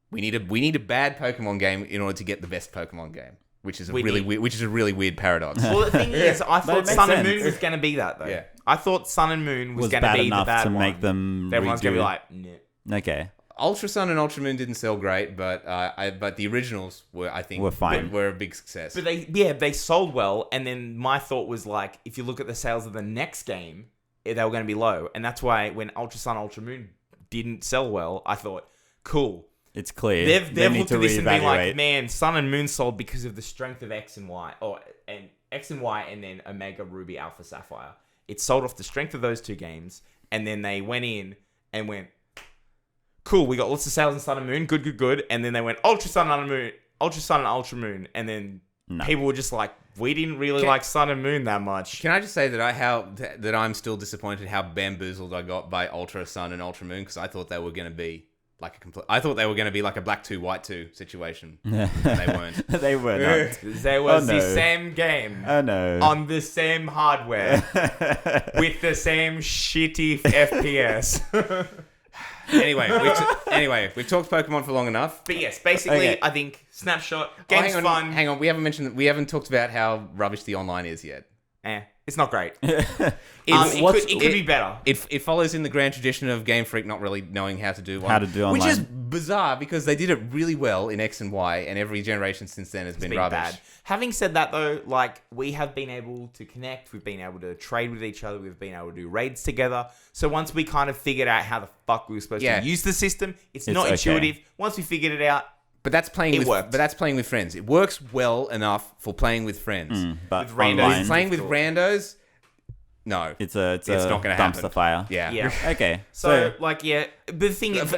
We need a bad Pokemon game in order to get the best Pokemon game. Which is a really weird paradox. Well, the thing is, I thought Sun and Moon was going to be that, though. Yeah. I thought Sun and Moon was going to be the bad to one. Make them everyone's going to be like, nah. Okay. Ultra Sun and Ultra Moon didn't sell great, but the originals were fine. Were a big success. But they sold well, and then my thought was like, if you look at the sales of the next game, they were going to be low, and that's why when Ultra Sun, Ultra Moon didn't sell well, I thought, cool. It's clear. They've looked at this and been like, man, Sun and Moon sold because of the strength of X and Y. And X and Y and then Omega Ruby Alpha Sapphire. It sold off the strength of those two games. And then they went in and went, cool, we got lots of sales in Sun and Moon. Good. And then they went Ultra Sun and Ultra Moon. And then people were just like, we didn't really like Sun and Moon that much. Can I just say that I'm still disappointed how bamboozled I got by Ultra Sun and Ultra Moon because I thought they were going to be I thought they were going to be like a Black 2, White 2 situation. And they weren't. They were not. There was the same game. Oh, no. On the same hardware. With the same shitty FPS. Anyway, we've talked Pokemon for long enough. But yes, basically, I think snapshot game's fun. Hang on, we haven't talked about how rubbish the online is yet. It's not great. It could be better. It follows in the grand tradition of Game Freak not really knowing how to do online. Which is bizarre because they did it really well in X and Y, and every generation since then has been rubbish. Bad. Having said that, though, like, we have been able to connect. We've been able to trade with each other. We've been able to do raids together. So once we kind of figured out how the fuck we were supposed to use the system, it's not intuitive. Once we figured it out, But that's playing with friends. It works well enough for playing with friends. But with randos, playing with randos, no, it's not going to happen. Dumpster fire. Yeah. Okay. So the thing is,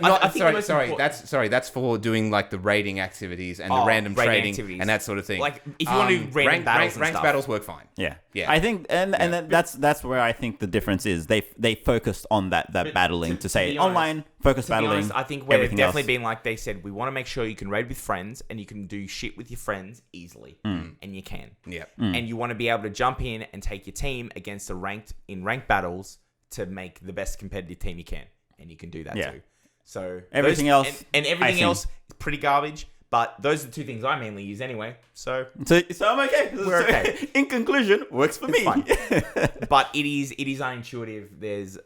that's for doing like the raiding activities and the random trading activities. And that sort of thing. Like if you want to do random battles, ranked battles work fine. Yeah. I think, and that's where I think the difference is. They focused on that battling to say online focus battling. Honest, I think where they've definitely been like they said, we want to make sure you can raid with friends and you can do shit with your friends easily, and you can. Yeah. And you want to be able to jump in and take your team against ranked battles to make the best competitive team you can, and you can do that too. So everything else is pretty garbage. But those are the two things I mainly use anyway. So I'm okay. We're okay. In conclusion, works for me. But it is unintuitive. There's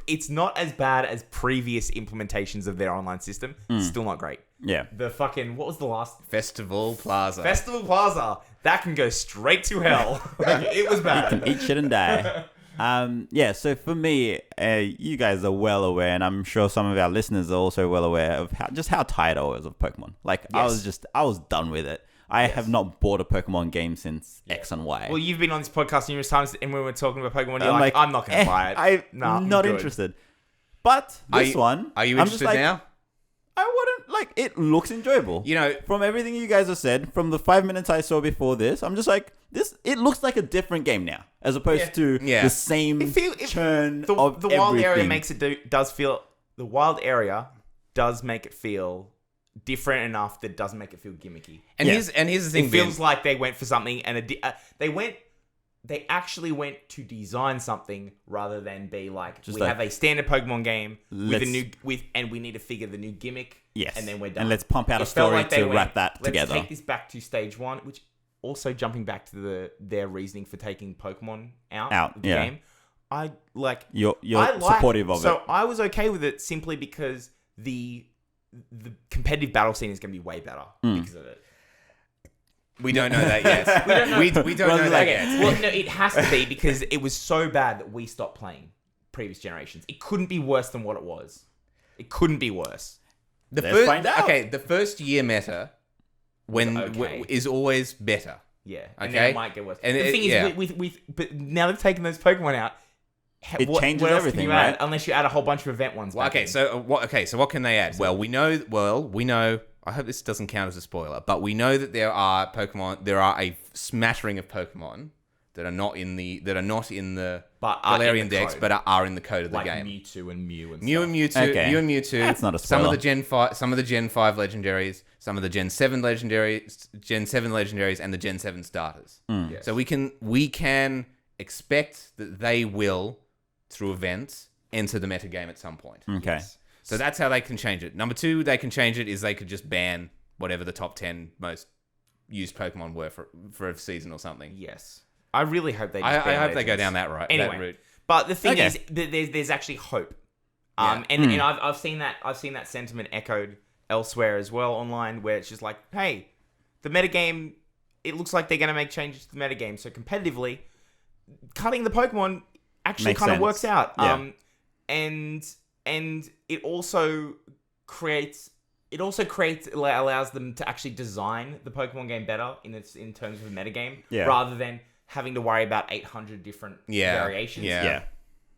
it's not as bad as previous implementations of their online system. It's still not great. Yeah. The fucking what was the last Festival Plaza? That can go straight to hell. It was bad. Eat shit and die. So for me, you guys are well aware, and I'm sure some of our listeners are also well aware of how tired I was of Pokemon. Like, yes. I was done with it. I have not bought a Pokemon game since X and Y. Well, you've been on this podcast numerous times, and when we're talking about Pokemon, you're like, I'm not going to buy it. I'm not interested. But this one... Are you interested now? I wouldn't... Like, it looks enjoyable. You know... From everything you guys have said, from the 5 minutes I saw before this, I'm just like... It looks like a different game now, as opposed to the same churn of the wild area the wild area does make it feel different enough that it doesn't make it feel gimmicky. And here's the thing: it feels like they went for something, and they actually went to design something rather than be like, we have a standard Pokemon game and we need to figure the new gimmick. Yes, and then we're done. And let's pump out a story to wrap that together. Let's take this back to stage 1, which. Also, jumping back to their reasoning for taking Pokemon out of the game, I like. You're supportive of it. So I was okay with it simply because the competitive battle scene is going to be way better because of it. We don't know that yet. we don't know that yet. Well, no, it has to be because it was so bad that we stopped playing previous generations. It couldn't be worse than what it was. It couldn't be worse. Let's find out. Okay, the first year meta. Is always better. Yeah. And then it might get worse. And the thing is, but now they've taken those Pokemon out, it changes what else everything, can you right? add, unless you add a whole bunch of event ones. Well, so what can they add? We know. I hope this doesn't count as a spoiler, but we know that there are a smattering of Pokemon that are not in the Galarian Dex, but are in the code of the game. Mewtwo and Mew and Mew and Mewtwo. Okay. Mew and Mewtwo. That's not a spoiler. Some of the Gen 5 legendaries, some of the Gen 7 legendaries, and the Gen 7 starters. Yes. So we can expect that they will, through events, enter the metagame at some point. Okay. Yes. So that's how they can change it. Number 2, they can change it is they could just ban whatever the top 10 most used Pokemon were for a season or something. Yes. I really hope they. I hope they go down that route. But the thing is, there's actually hope. And I've seen that sentiment echoed elsewhere as well online, where it's just like, hey, the metagame. It looks like they're going to make changes to the metagame, so competitively, cutting the Pokemon actually kind of works out. Yeah. And it also allows them to actually design the Pokemon game better in terms of a metagame, rather than having to worry about 800 different variations. Yeah.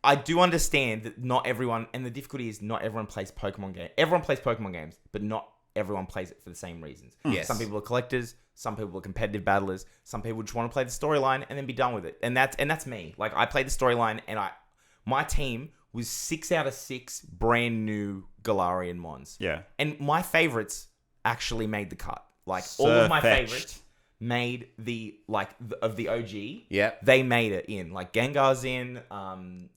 I do understand that not everyone, and the difficulty is not everyone plays Pokemon games. Everyone plays Pokemon games, but not everyone plays it for the same reasons. Yes. Some people are collectors, some people are competitive battlers, some people just want to play the storyline and then be done with it. And that's me. Like, I played the storyline, and my team was 6 out of 6 brand new Galarian Mons. Yeah. And my favorites actually made the cut. Like, all of my favorites made of the OG. Yeah. They made it in. Like Gengar's in.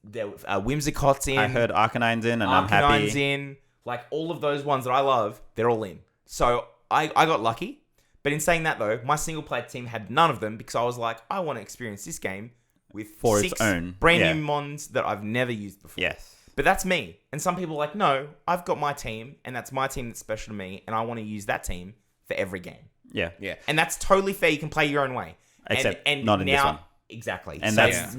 There Whimsicott's in. I heard Arcanine's in, and I'm happy. Arcanine's in. Like all of those ones that I love, they're all in. So I got lucky. But in saying that though, my single player team had none of them because I was like, I want to experience this game with For 6 its own. brand new mons that I've never used before. Yes. But that's me. And some people are like, no, I've got my team, and that's my team that's special to me, and I want to use that team for every game. Yeah. Yeah. And that's totally fair. You can play your own way. Except and not in this one. Exactly. And So that's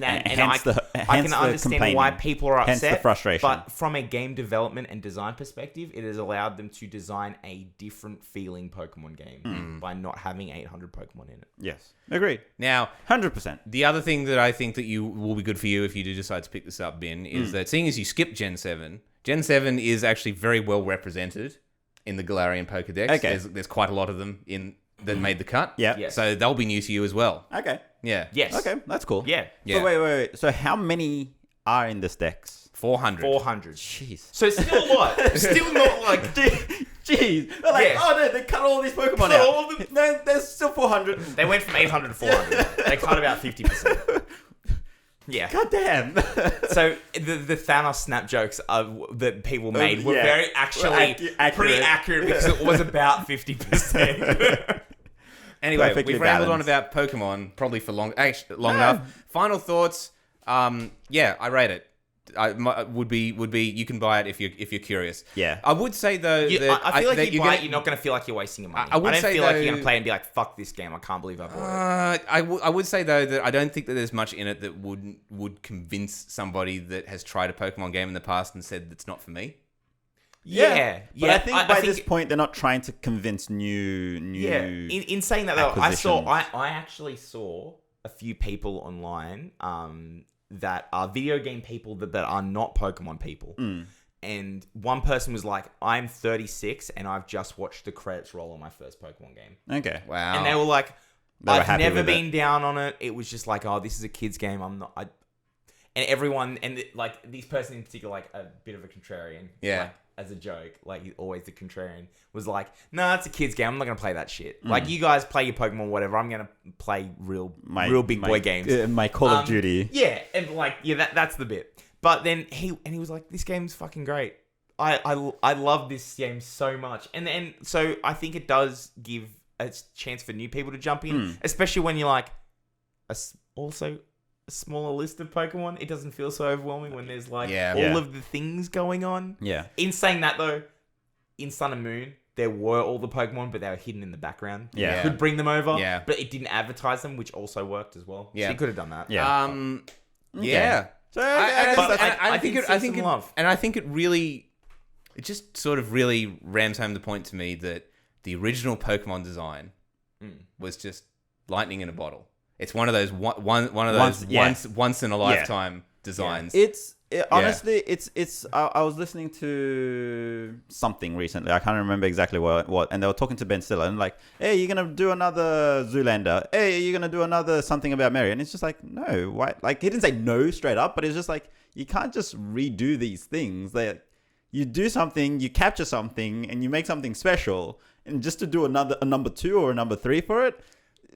I can understand why people are upset. Hence the frustration. But from a game development and design perspective, it has allowed them to design a different feeling Pokemon game by not having 800 Pokemon in it. Yes. Agreed. Now, 100%. the other thing that I think that you will be good for you if you do decide to pick this up, Bin, is that seeing as you skip Gen 7, Gen 7 is actually very well represented in the Galarian Pokedex. Okay. There's quite a lot of them that made the cut. Yeah. Yes. So they'll be new to you as well. Okay. Yeah. Yes. Okay. That's cool. Yeah. Yeah. So wait. So how many are in this dex? 400. 400. Jeez. So still a lot. Still not like... Jeez. They're like, Yeah. oh no, they cut all these Pokemon Cut out. all of them. No, there's still 400. They went from 800 to 400. They cut about 50%. Yeah. God damn. So the Thanos snap jokes that people made were yeah. very actually Accurate. pretty accurate because it was about 50%. Anyway, Perfectly we've rambled on balanced. about Pokemon probably for long enough. Final thoughts. Yeah, I rate it. Would be you can buy it if you're curious. Yeah. I would say though that I feel like that you buy it, you're not going to feel like you're wasting your money. I would don't say feel like though- you're going to play and be like, fuck this game. I can't believe I bought it. I would say though that I don't think that there's much in it that would convince somebody that has tried a Pokemon game in the past and said that's not for me. Yeah. But I think by this point, they're not trying to convince new. Yeah. In saying that though, acquisitions. I actually saw a few people online that are video game people that are not Pokemon people. And one person was like, I'm 36 and I've just watched the credits roll on my first Pokemon game. Okay. Wow. And they were like, They were I've happy never with been down on it. It was just like, oh, this is a kid's game. I'm not. And everyone, like this person in particular, like a bit of a contrarian. Yeah. Like, as a joke, like he's always the contrarian, was like, nah, it's a kid's game. I'm not going to play that shit. Like, you guys play your Pokemon, whatever. I'm going to play real big boy games. My Call of Duty. Yeah, and like, yeah, that's the bit. But then he was like, this game's fucking great. I love this game so much. And so I think it does give a chance for new people to jump in, especially when you're like, also a smaller list of Pokemon. It doesn't feel so overwhelming when there's like all of the things going on. Yeah. In saying that though, in Sun and Moon, there were all the Pokemon, but they were hidden in the background. Yeah. You could bring them over, Yeah. but it didn't advertise them, which also worked as well. Yeah. So you could have done that. Yeah. Yeah. So I think it really, it just sort of really rams home the point to me that the original Pokemon design was just lightning in a bottle. It's one of those once in a lifetime designs. Honestly, it's. I was listening to something recently. I can't remember exactly what, and they were talking to Ben Stiller and like, "Hey, you're gonna do another Zoolander. Hey, you're gonna do another something about Mary." And it's just like, no, why? Like he didn't say no straight up, but it's just like you can't just redo these things. That you do something, you capture something, and you make something special, and just to do a number 2 or a number 3 for it.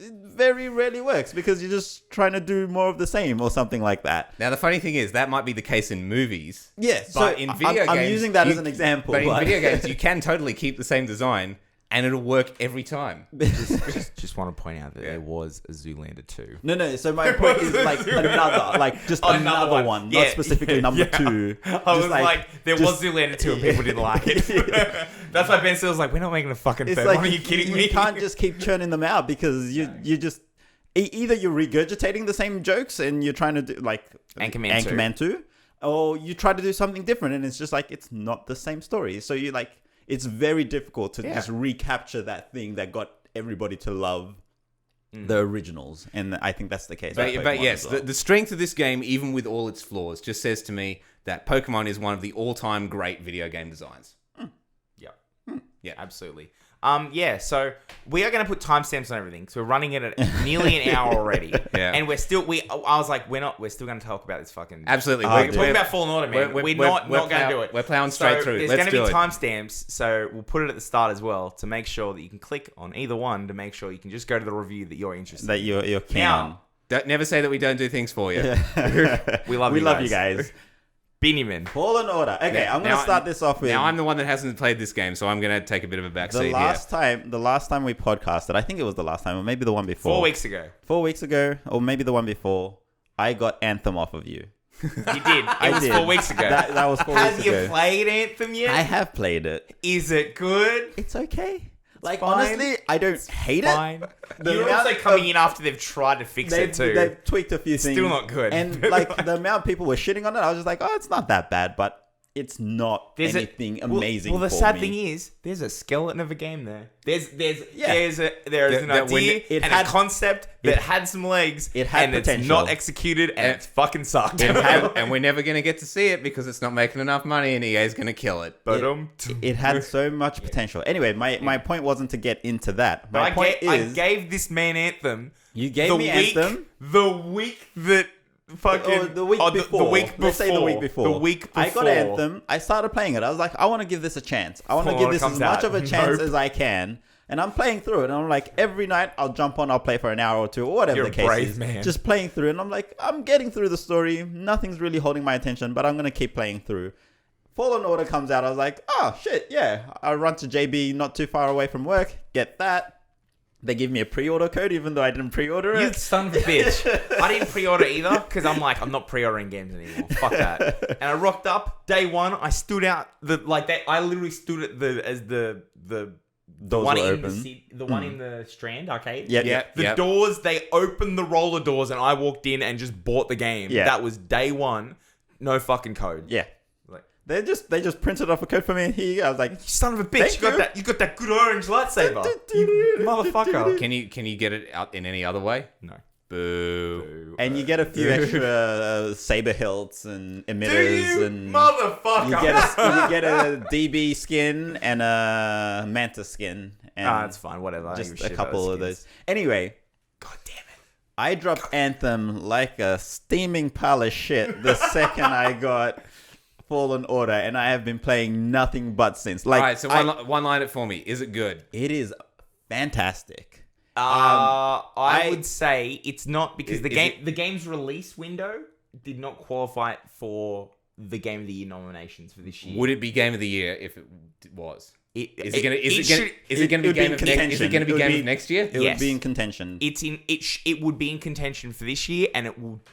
It very rarely works because you're just trying to do more of the same or something like that. Now, the funny thing is that might be the case in movies. Yeah, but so in video games, I'm using that as an example. But in video games, you can totally keep the same design and it'll work every time. Just want to point out that there was a Zoolander 2. No. So my point is like another one, not specifically number 2. I was like, there was Zoolander 2 and people didn't like it. That's why Ben Stiller's like, we're not making a fucking third one. Are you kidding me? You can't just keep churning them out because you just either you're regurgitating the same jokes and you're trying to do like Anchorman 2, or you try to do something different and it's just like it's not the same story. So you like. It's very difficult to just recapture that thing that got everybody to love the originals. And I think that's the case. But yes, the strength of this game, even with all its flaws, just says to me that Pokemon is one of the all-time great video game designs. Yeah, absolutely. Yeah, so we are going to put timestamps on everything. So we're running it at nearly an hour already. Yeah. And we're still, I was like, we're still going to talk about this fucking. Absolutely. We're talking about Fallen Order, man. We're not going to do it. We're plowing straight through. There's Let's going to do be it. timestamps, so we'll put it at the start as well to make sure that you can click on either one to make sure you can just go to the review that you're interested in. That you're keen Now, on. Never say that we don't do things for you. We love you guys. Beanieman. Fallen Order. Okay, I'm going to start this off with... Now, I'm the one that hasn't played this game, so I'm going to take a bit of a backseat here. The last time we podcasted, I think it was the last time, or maybe the one before. 4 weeks ago. 4 weeks ago, or maybe the one before, I got Anthem off of you. You did. It was 4 weeks ago. That was 4 weeks ago. Have you played Anthem yet? I have played it. Is it good? It's okay. Like, fine. honestly, I don't hate Fine. it. You're also coming in after they've tried to fix it too. They've tweaked a few things. Still not good. And like the amount of people were shitting on it, I was just like, oh, it's not that bad, but it's not anything amazing. Well, the for sad me. thing is, there's a skeleton of a game there. There's Yeah. an idea and a concept that had some legs. It had and potential. it's not executed and it's fucking sucked. And we're never going to get to see it because it's not making enough money and EA's going to kill it. But It had so much potential. Anyway, my point wasn't to get into that. My I point I is, gave this man Anthem. you gave me Anthem. The week that fucking the week before. The week before. Let's say the week before. The week before. I got Anthem. I started playing it. I was like, I want to give this a chance. I want to give this as much of a chance as I can. And I'm playing through it. And I'm like, every night I'll jump on, I'll play for an hour or two, or whatever the case is. Man. Just playing through it. And I'm like, I'm getting through the story. Nothing's really holding my attention, but I'm going to keep playing through. Fallen Order comes out. I was like, oh, shit, yeah. I run to JB not too far away from work. Get that. They give me a pre-order code, even though I didn't pre-order it. You son of a bitch. I didn't pre-order either, because I'm like, I'm not pre-ordering games anymore. Fuck that. And I rocked up, day one, I stood out, I literally stood at the Doors one were in open. the one in the Strand arcade. Yeah. The doors, they opened the roller doors and I walked in and just bought the game. Yeah. That was day one. No fucking code. Yeah. Like, They just printed off a code for me. Here you go. I was like, you son of a bitch, you got that good orange lightsaber. You motherfucker. Can you get it out in any other way? No. Boo. and you get a few extra saber hilts and emitters and motherfucker. you get a DB skin and a Manta skin and it's fine, whatever. just a couple of those. Anyway, God damn it. I dropped Anthem like a steaming pile of shit the second I got Fallen Order, and I have been playing nothing but since. Like, all right, so one line it for me. Is it good? it is fantastic. I would say it's not because the is game's release window did not qualify it for the Game of the Year nominations for this year. Would it be Game of the Year if it was? Is it going would to be be in contention. Game It would of be- next year? It would be in contention. It would be in contention for this year, and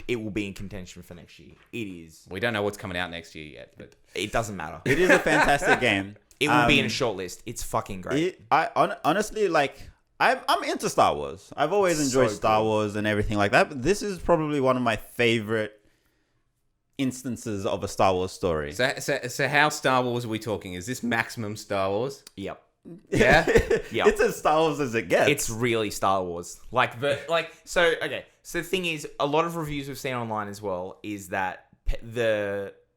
it will be in contention for next year. It is. We don't know what's coming out next year yet, but It doesn't matter. It is a fantastic game. It will be in a short list. It's fucking great. Honestly, like, I'm into Star Wars. I've always enjoyed Star Wars and everything like that. But this is probably one of my favorite instances of a Star Wars story. So how Star Wars are we talking? Is this maximum Star Wars? Yep. Yeah? Yeah. It's as Star Wars as it gets. It's really Star Wars. So the thing is, a lot of reviews we've seen online as well is that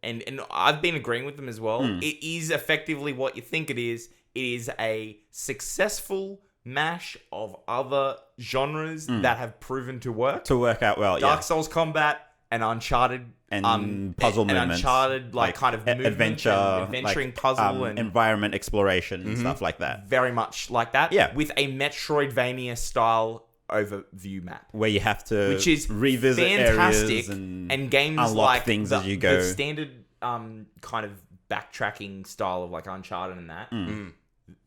and I've been agreeing with them as well. It is effectively what you think it is. It is a successful mash of other genres that have proven to work. to work out well. Dark Souls combat and Uncharted And puzzle and movements. Uncharted, kind of movement adventure, and adventuring puzzle and environment exploration and stuff like that. very much like that. Yeah. With a Metroidvania style overview map. Where you have to Which is revisit fantastic, areas and games unlock like things the, as you go. the standard kind of backtracking style of like Uncharted and that.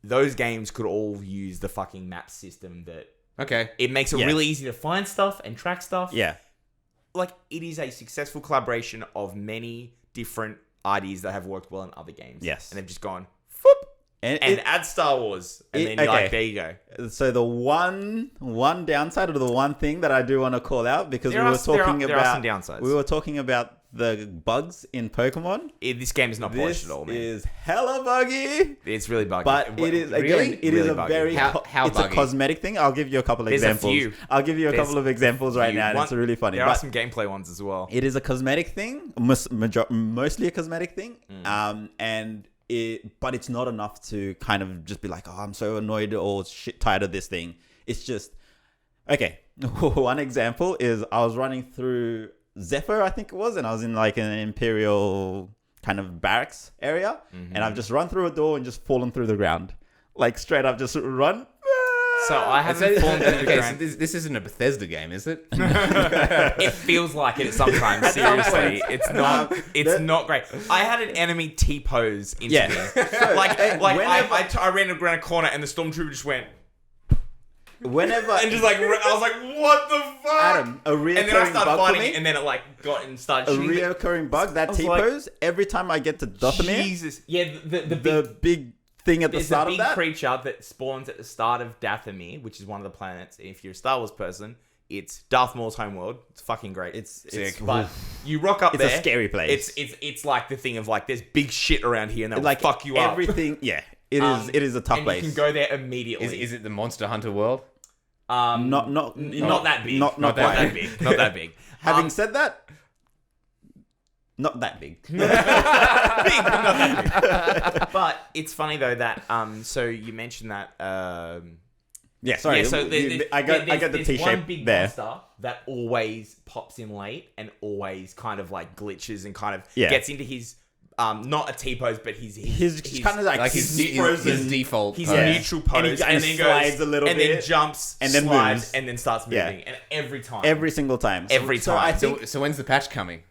Those games could all use the fucking map system that Okay. it makes it really easy to find stuff and track stuff. Yeah. Like, it is a successful collaboration of many different ideas that have worked well in other games. Yes. And they've just gone, whoop, And add Star Wars. And then you're okay. like, there you go. So the one downside, or the one thing that I do want to call out, because There are some downsides. we were talking about the bugs in Pokemon. This game is not polished This at all, man. is hella buggy. It's really buggy. But it is, again, Really? it is Really a buggy. very, How it's buggy? a cosmetic thing. I'll give you a couple of There's a examples. few. I'll give you a There's couple of examples right now, and it's really funny. There But are some gameplay ones as well. it is a cosmetic thing, mostly a cosmetic thing. And but it's not enough to kind of just be like, oh, I'm so annoyed or shit tired of this thing. It's just, okay. One example is I was running through Zephyr, I think it was, and I was in like an Imperial kind of barracks area, and I've just run through a door and just fallen through the ground. Like straight up just run. So I haven't fallen through the Okay, ground. so this isn't a Bethesda game, is it? It feels like it sometimes. Seriously, it's not. It's not great. I had an enemy T-pose into me. I ran around a corner and the stormtrooper just went. Whenever And just like I was like, what the fuck? Adam, a reoccurring And then I started bug for fighting me. it, and then it like got and started A shooting. reoccurring bug, that I was like, T-pose, every time I get to Dathomir, Jesus, yeah, the big thing at the there's start a of big that. creature that spawns at the start of Dathomir, which is one of the planets. If you're a Star Wars person, it's Darth Maul's homeworld. It's fucking great. It's But you rock up It's there. a scary place. It's like the thing of like there's big shit around here and they'll like fuck you up. everything. Yeah, it is. It is a tough and place. you can go there immediately. Is it the Monster Hunter world? Not that big. Not Not quite. that big. Not that big. Having said that, not that big. Big, but not that big. But it's funny though that so you mentioned that Yeah, sorry. yeah, so I got the there's T-shape one big there. monster that always pops in late and always kind of like glitches and kind of Yeah. gets into his not a T-pose, but his kind of like His frozen. default his pose. neutral pose, And he and then slides goes a little and bit, then jumps, and then slides, moves. and then starts Yeah. moving, and every time, Every single time. Every So I time. think So when's the patch coming?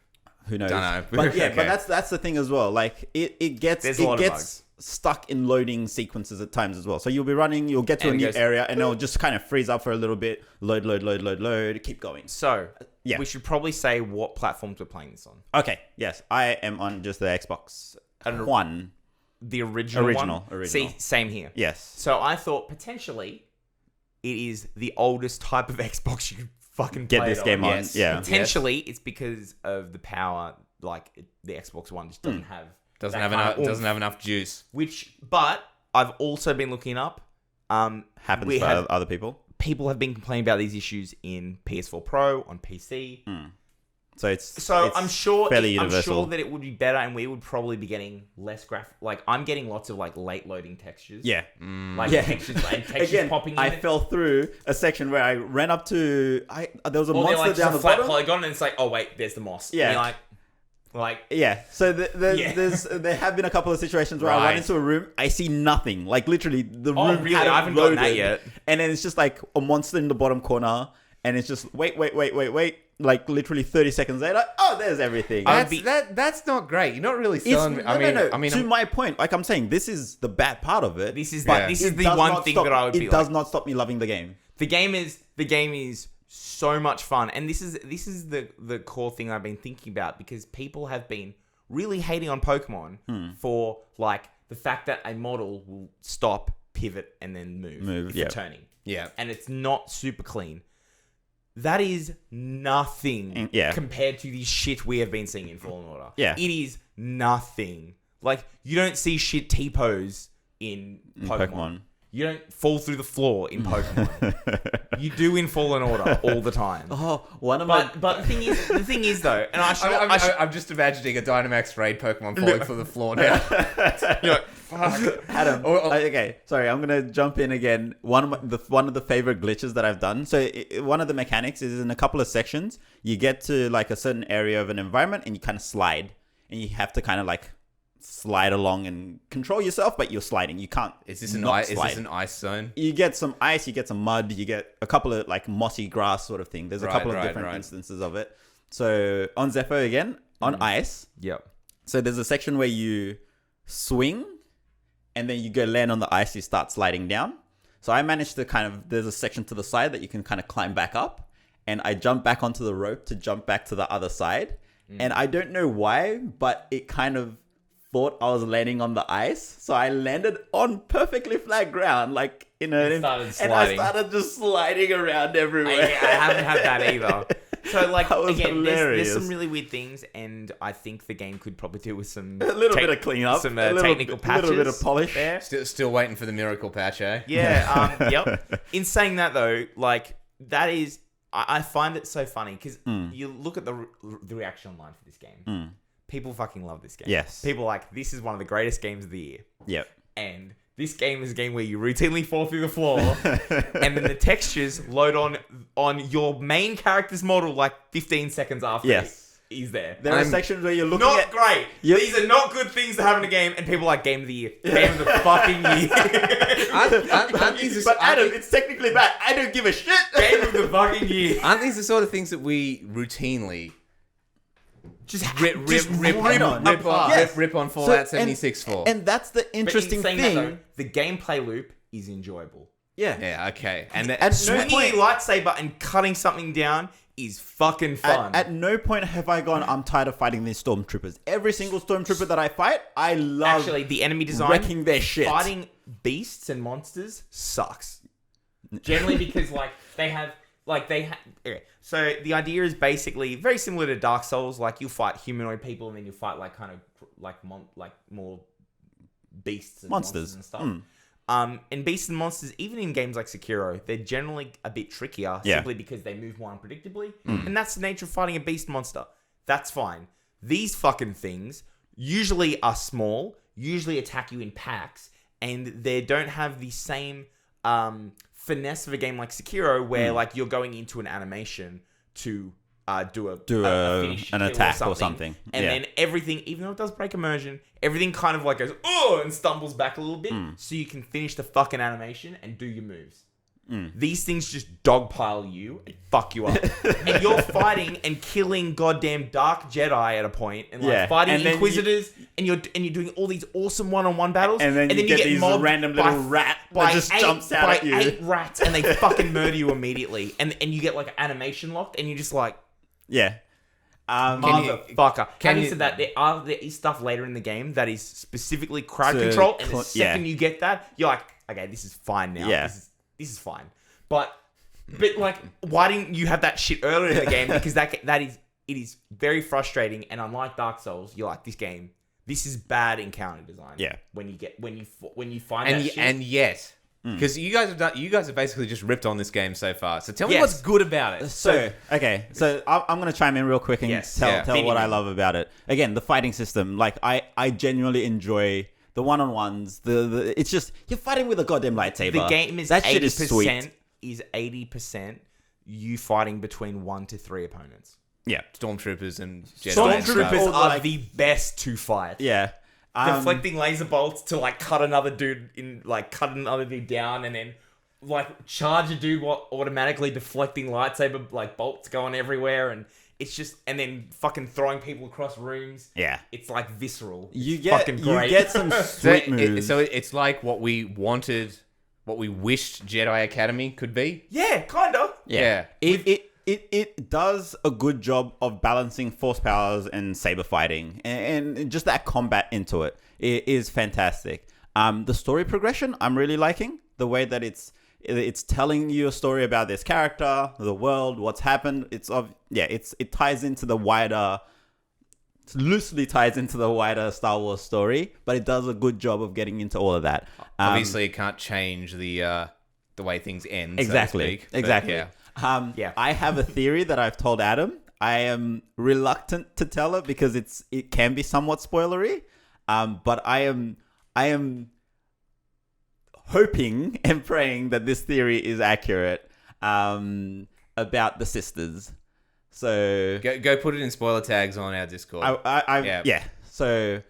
who knows? Dunno. But yeah, Okay. but that's the thing as well. Like it gets There's a lot of gets stuck in loading sequences at times as well. So you'll be running, you'll get to And a it new goes- area, and it'll just kind of freeze up for a little bit. Load, keep going. So Yeah. we should probably say what platforms we're playing this on. Okay, yes, I am on just the Xbox And- One. The original Original. See, same here. Yes. So I thought potentially it is the oldest type of Xbox you could fucking Get play this it game on. Yes. Yeah. Potentially it's because of the power. Like the Xbox One just doesn't have Doesn't that have kind enough. of oomph. Doesn't have enough juice. But I've also been looking up. Happens we for have- other people. People have been complaining about these issues in PS4 Pro, on PC. So it's I'm sure fairly I'm universal. sure that it would be better, and we would probably be getting less graphic. Like I'm getting lots of like late loading textures. Yeah. Like Yeah. textures Again, popping in. I fell through a section where I ran up to there was a Or they're monster like down just the a flat bottom. polygon, and it's like, oh wait, there's the moss. Yeah. And you're like Yeah, so Yeah. there have been a couple of situations where I Right. run into a room, I see nothing, like literally the Oh, room really? hadn't I haven't gotten that loaded. yet. And then it's just like a monster in the bottom corner, and it's just wait, like literally 30 seconds later, oh, there's everything. That's not great. You're not really selling. No. To my point, like I'm saying, this is the bad part of it. this is but this it is the does one not thing stop- that I would be It does like. not stop me loving the game. The game is so much fun, and this is the core thing I've been thinking about, because people have been really hating on Pokemon for like the fact that a model will stop, pivot, and then move for yeah. turning. Yeah. And it's not super clean. That is nothing Yeah. compared to the shit we have been seeing in Fallen Order. Yeah. It is nothing. Like, you don't see shit T-pose in Pokemon. You don't fall through the floor in Pokemon. You do in Fallen Order all the time. Oh, one of my But the thing is though, and I'm just imagining a Dynamax raid Pokemon falling through the floor now. you're like, fuck. Adam. Okay, sorry, I'm gonna jump in again. One of the favorite glitches that I've done. So one of the mechanics is in a couple of sections. You get to like a certain area of an environment, and you kind of slide, and you have to kind of like slide along and control yourself, but you're sliding. You can't. Is this an not ice? Is slide. this an ice zone? You get some ice, you get some mud, you get a couple of like mossy grass sort of thing. There's a couple of different instances of it. So on Zephyr again, on ice. Yep. So there's a section where you swing, and then you go land on the ice, you start sliding down. So I managed to there's a section to the side that you can kind of climb back up, and I jump back onto the rope to jump back to the other side. And I don't know why, but it kind of thought I was landing on the ice. So I landed on perfectly flat ground, like and I started just sliding around everywhere. I haven't had that either. So like That was again, there's hilarious. some really weird things, and I think the game could probably do with some A little bit of cleanup, some a little technical bit, patches, a little bit of polish. there. Still waiting for the miracle patch, eh? Yeah. Yep. In saying that though, like that is, I find it so funny because you look at the reaction line for this game. people fucking love this game. Yes. People are like, this is one of the greatest games of the year. Yep. And this game is a game where you routinely fall through the floor, and then the textures load on your main character's model like 15 seconds after he's there. There are sections where you're looking not at... great. Yep. These are not good things to have in a game, and people are like, game of the year. Game of the fucking year. But Adam, it's technically bad. I don't give a shit. Game of the fucking year. Aren't these the sort of things that we routinely Just rip on Fallout 76 for? And that's the interesting thing. That, though, the gameplay loop is enjoyable. Yeah, okay. And swinging a lightsaber and cutting something down is fucking fun. At no point have I gone, I'm tired of fighting these stormtroopers. Every single stormtrooper that I fight, I love actually the enemy design. Wrecking their shit. Fighting beasts and monsters sucks. Generally because okay. So the idea is basically very similar to Dark Souls. Like you fight humanoid people and then you fight like kind of like more beasts and monsters and stuff. And beasts and monsters, even in games like Sekiro, they're generally a bit trickier simply because they move more unpredictably. And that's the nature of fighting a beast monster. That's fine. These fucking things usually are small, usually attack you in packs, and they don't have the same finesse of a game like Sekiro where like you're going into an animation to do an attack or something. And then everything, even though it does break immersion, everything kind of like goes, oh, and stumbles back a little bit so you can finish the fucking animation and do your moves. These things just dogpile you and fuck you up. And you're fighting and killing goddamn Dark Jedi at a point and like fighting Inquisitors and you're doing all these awesome one-on-one battles. And then you get these random little rat that just jumps out at you. 8 rats and they fucking murder you immediately. And you get like animation locked and you're just like... Yeah. Motherfucker. Having said that, there is stuff later in the game that is specifically crowd control, and the second you get that, you're like, okay, this is fine now. Yeah. This is fine. But like, why didn't you have that shit earlier in the game? Because it is very frustrating, and unlike Dark Souls, you're like, this is bad encounter design. Yeah. When you find that shit. And yet. Because you guys have basically just ripped on this game so far. So tell me what's good about it. So I'm going to chime in real quick and tell what I love about it. Again, the fighting system. Like I genuinely enjoy the one-on-ones. It's just you're fighting with a goddamn lightsaber. The game is that 80% shit is sweet. Is 80% you fighting between 1 to 3 opponents. Yeah, Stormtroopers and Jedi. Stormtroopers are the best to fight. Yeah. Deflecting laser bolts to like cut another dude down and then like charge a dude while automatically deflecting lightsaber like bolts going everywhere and it's just and then fucking throwing people across rooms. Yeah. It's like visceral. You fucking great. You get some sweet moves. So it's like what we wished Jedi Academy could be? Yeah, kinda. Yeah. It does a good job of balancing force powers and saber fighting, and just that combat into it is fantastic. The story progression I'm really liking the way that it's telling you a story about this character, the world, what's happened. It ties into the wider. It loosely ties into the wider Star Wars story, but it does a good job of getting into all of that. Obviously, it can't change the way things end. Exactly. So to speak, Exactly. Yeah. I have a theory that I've told Adam. I am reluctant to tell it because it can be somewhat spoilery. But I am hoping and praying that this theory is accurate about the sisters. So go put it in spoiler tags on our Discord. Yeah. So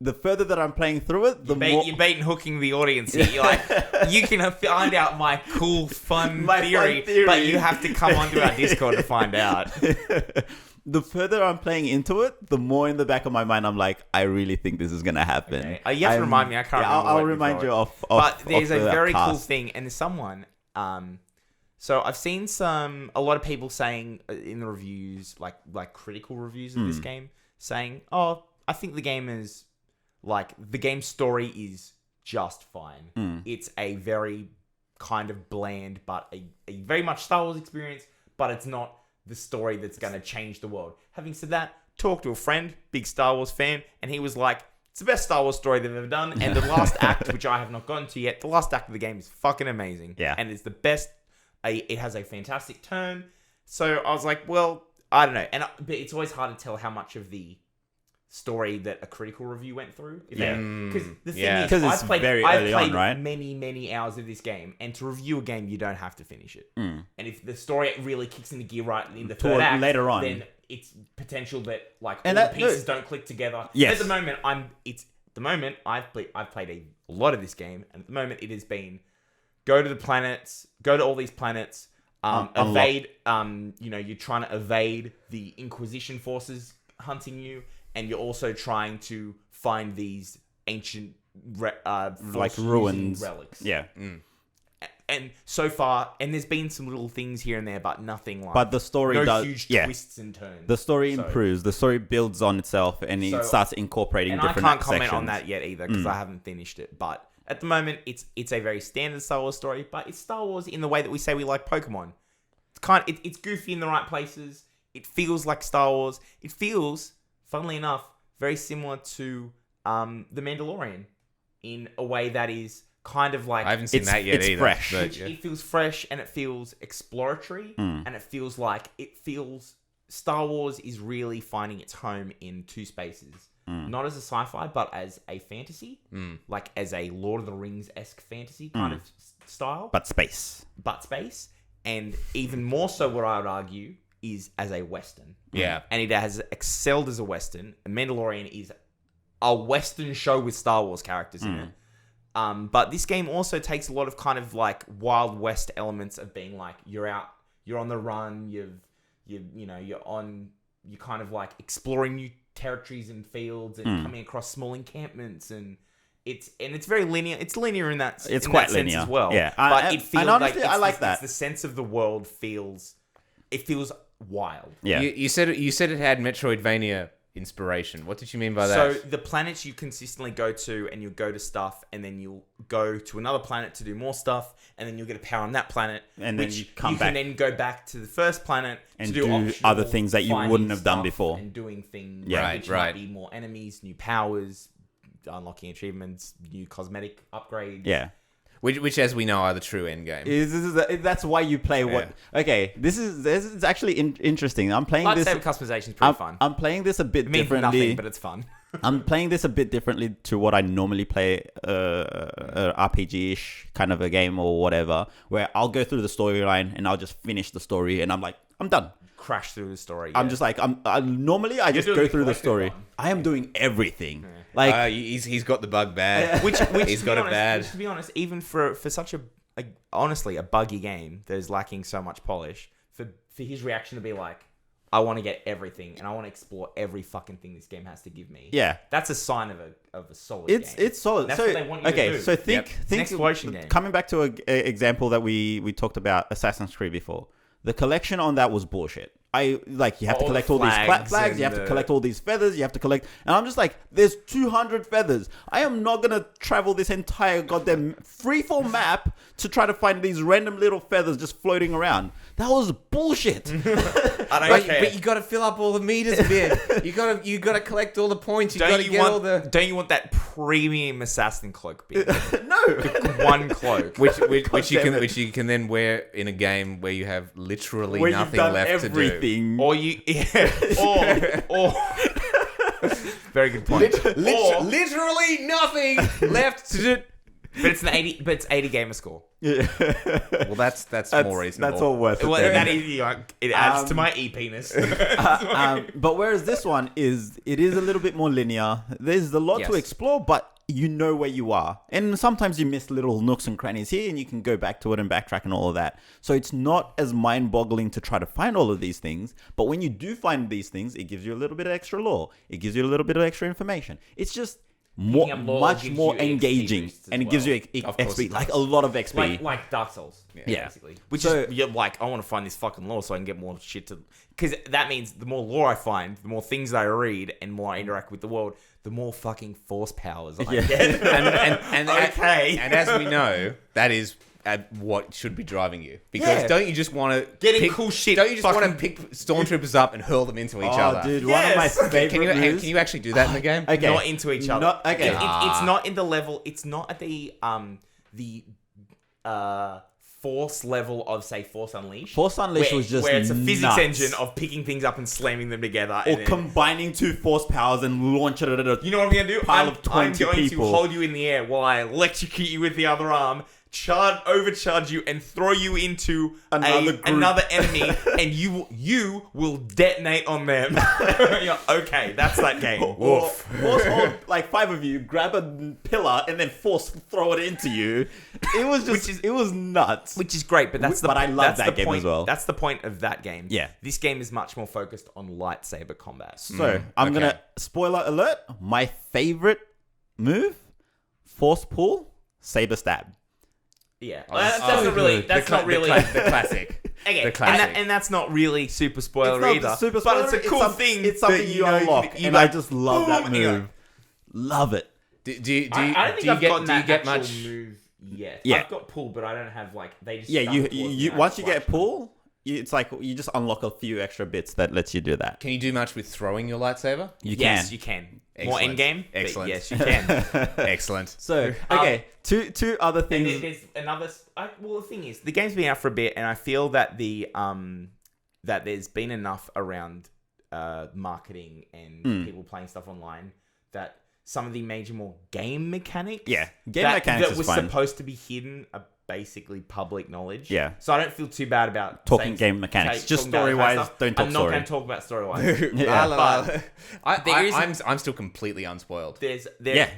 the further that I'm playing through it, the more... You're bait and hooking the audience here. You're like, you can find out my cool, fun theory, but you have to come onto our Discord to find out. The further I'm playing into it, the more in the back of my mind, I'm like, I really think this is going to happen. Okay. You have to remind me. I can't remember. I'll remind you off. But there's a very cool thing, and there's someone... So I've seen a lot of people saying in the reviews, like critical reviews of this game, saying, oh, I think the game is... Like, the game's story is just fine. It's a very kind of bland, but a very much Star Wars experience, but it's not the story that's going to change the world. Having said that, talked to a friend, big Star Wars fan, and he was like, it's the best Star Wars story they've ever done, and the last act, which I have not gotten to yet, the last act of the game is fucking amazing. Yeah. And it's the best. It has a fantastic turn. So I was like, well, I don't know. But it's always hard to tell how much of the story that a critical review went through. Yeah. Because the thing Yeah. is, 'Cause it's very early on, right? many hours of this game, and to review a game, you don't have to finish it. And if the story really kicks into gear right in the third act, later on, then it's potential that like And all that- the pieces don't click together. Yes. At the moment, I've played a lot of this game, and at the moment, it has been go to all these planets. Evade. You're trying to evade the Inquisition forces hunting you, and you're also trying to find these ancient, like ruins, relics. Yeah. And so far, and there's been some little things here and there, but nothing like. But the story no does, huge twists and turns. The story improves. The story builds on itself, and it starts incorporating different sections. And I can't comment on that yet either because I haven't finished it. But at the moment, it's a very standard Star Wars story, but it's Star Wars in the way that we say we like Pokemon. It's goofy in the right places. It feels like Star Wars. It feels, funnily enough, very similar to The Mandalorian in a way that is kind of like... I haven't seen that yet it's either. Fresh. But, It feels fresh and it feels exploratory and it feels like Star Wars is really finding its home in two spaces. Not as a sci-fi, but as a fantasy. Like as a Lord of the Rings-esque fantasy kind of style. But space. And even more so, what I would argue, is as a Western. Yeah. And it has excelled as a Western. Mandalorian is a Western show with Star Wars characters in it. But this game also takes a lot of kind of like Wild West elements of being like, you're on the run, you're kind of like exploring new territories and fields and coming across small encampments and it's very linear. It's linear in that. It's in quite that sense linear as well. Yeah, but it feels and honestly, like I like that. It's the sense of the world feels wild. Yeah. You said it had Metroidvania inspiration. What did you mean by that? So the planets you consistently go to, and you'll go to stuff, and then you'll go to another planet to do more stuff, and then you'll get a power on that planet, And then which you come can back then go back to the first planet and to do optional other things that you finding wouldn't have done stuff before. and doing things. Yeah. which Right. might be more enemies, new powers, unlocking achievements, new cosmetic upgrades. Yeah. Which, as we know, are the true end game. That's why you play what... Yeah. Okay, this is actually interesting. I'm playing this... Lightsaber customization is pretty fun. I'm playing this a bit It means differently. nothing, but it's fun. I'm playing this a bit differently to what I normally play, RPG-ish kind of a game or whatever, where I'll go through the storyline and I'll just finish the story and I'm like, I'm done. Crash through the story. I'm just like, normally I just doing go the through the collective story. one. I am doing everything. Like, He's got the bug bad. which He's to got be it honest, bad. which, to be honest, even for such honestly a buggy game that is lacking so much polish, for his reaction to be like, I want to get everything and I want to explore every fucking thing this game has to give me. yeah. That's a sign of a solid game. It's solid. That's so what they want you to do. so think an exploration game. Coming back to a example that we talked about, Assassin's Creed before. The collection on that was bullshit. You have to All collect the all these flags flags, you have to and collect all these feathers, you have to collect, and I'm just like, there's 200 feathers. I am not gonna travel this entire goddamn freeform map to try to find these random little feathers just floating around. That was bullshit. I don't But, care. but you got to fill up all the meters a bit. You got to collect all the points. You got to get all the Don't you want that premium assassin cloak bit? No. One cloak. which you damn it. which you can then wear in a game where you have literally Where you've nothing done left to do. everything. Or very good point. Literally nothing left to do. But it's 80 gamer score. Yeah. Well, that's more reasonable. That's all worth it. Well, then. that is, it adds to my e-penis. But whereas this one it is a little bit more linear. There's a lot to Yes. explore, but you know where you are. And sometimes you miss little nooks and crannies here and you can go back to it and backtrack and all of that. So it's not as mind-boggling to try to find all of these things. But when you do find these things, it gives you a little bit of extra lore. It gives you a little bit of extra information. It's just Picking up lore much gives more you XP engaging. boosts as And it gives you well. Of course XP, it like does. a lot of XP. like Dark Souls. Yeah. Basically. Which So- is, you're like, I want to find this fucking lore so I can get more shit to... Because that means the more lore I find, the more things I read, and more I interact with the world, the more fucking force powers I get. and Okay. And as we know, that is what should be driving you. Because Yeah. don't you just want to Getting cool shit Don't you just want to fucking- pick stormtroopers up and hurl them into each other? Dude, Yes. one of my favorite Can moves. you actually do that in the game? Okay. Not into each other. Not- okay. It's not in the level. It's not at the Force level of, say, Force Unleashed. Force Unleashed was just where it's a physics nuts. engine of picking things up and slamming them together. Or And then, combining 2 force powers and launch it at a you know what I'm going to do? pile I'm of 20 going people. to hold you in the air while I electrocute you with the other arm, overcharge you, and throw you into another enemy, and you will detonate on them. You're like, okay, that's that game. Or force hold, like 5 of you, grab a pillar and then force throw it into you. It was just, it was nuts. Which is great, but I love that game point, as well. That's the point of that game. Yeah. This game is much more focused on lightsaber combat. So, I'm going to, spoiler alert, my favorite move, force pull, saber stab. Yeah, Oh, that's oh, not really. the That's cla- not really the classic. Okay, The classic. and that's not really super spoiler It's not either. super but it's spoiler, a cool thing. It's something that, you know, unlock, you and like, I just love that boom, and you're move. Love it. Do you I don't think I've gotten that get actual much? move yet. Yeah. I've got pull, but I don't have like they just. Yeah, stumble towards me you and I once you flash get them. pull, it's like you just unlock a few extra bits that lets you do that. Can you do much with throwing your lightsaber? You Yes, can. you can. More Excellent. in game. Excellent. Yes, you can. Excellent. So okay, two other And things. there's another. Well, the thing is, the game's been out for a bit, and I feel that that there's been enough around marketing and people playing stuff online that some of the major more game mechanics, Mechanics that is was fine. supposed to be hidden are basically public knowledge. Yeah. So I don't feel too bad about Talking game mechanics. Just talking about that kind story-wise, of stuff. don't talk I'm not story. going to talk about story wise. Yeah. But I'm still completely unspoiled. There Yeah,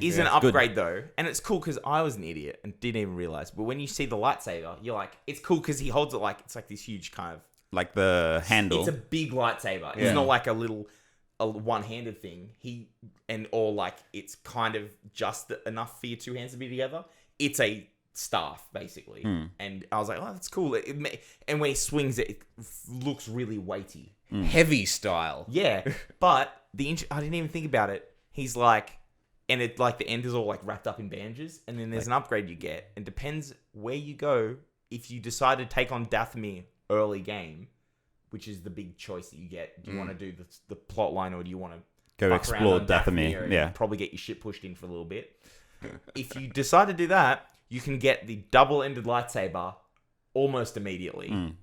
is yeah, an it's good. upgrade though, and it's cool because I was an idiot and didn't even realize. But when you see the lightsaber, you're like, it's cool because he holds it like it's like this huge kind of. Like the handle. It's a big lightsaber. It's Yeah. not like a one-handed thing. Or like it's kind of just enough for your two hands to be together. It's a staff basically, and I was like, oh, that's cool. And when he swings it, it looks really weighty. Heavy style. Yeah, but I didn't even think about it. He's like, and it like the end is all like wrapped up in bandages, and then there's an upgrade you get. It depends where you go. If you decide to take on Dathomir early game, which is the big choice that you get, do you want to do the plot line or do you want to Go fuck explore around on Dathomir, and yeah. probably get your shit pushed in for a little bit. If you decide to do that, you can get the double-ended lightsaber almost immediately.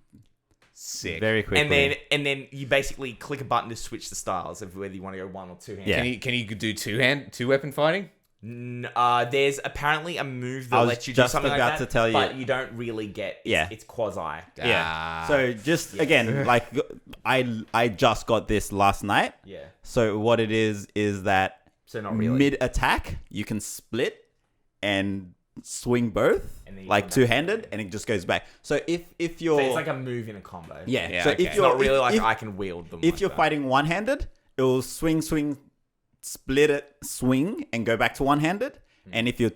Sick. Very quickly. And then you basically click a button to switch the styles of whether you want to go one or two hand. Yeah. Can you do two weapon fighting? There's apparently a move I that was lets you do just something about like that, to tell you. but you don't really get. It's quasi. Yeah. Ah. So just again, like I just got this last night. Yeah. So what it is that So not really. mid attack you can split and swing both, And then you like come back. two-handed, and it just goes back. So if you're So it's like a move in a combo. yeah. Yeah, So okay. if It's you're not really like if, I can wield them. if like you're that. fighting one-handed, it will swing, split it, swing, and go back to one-handed. And if you're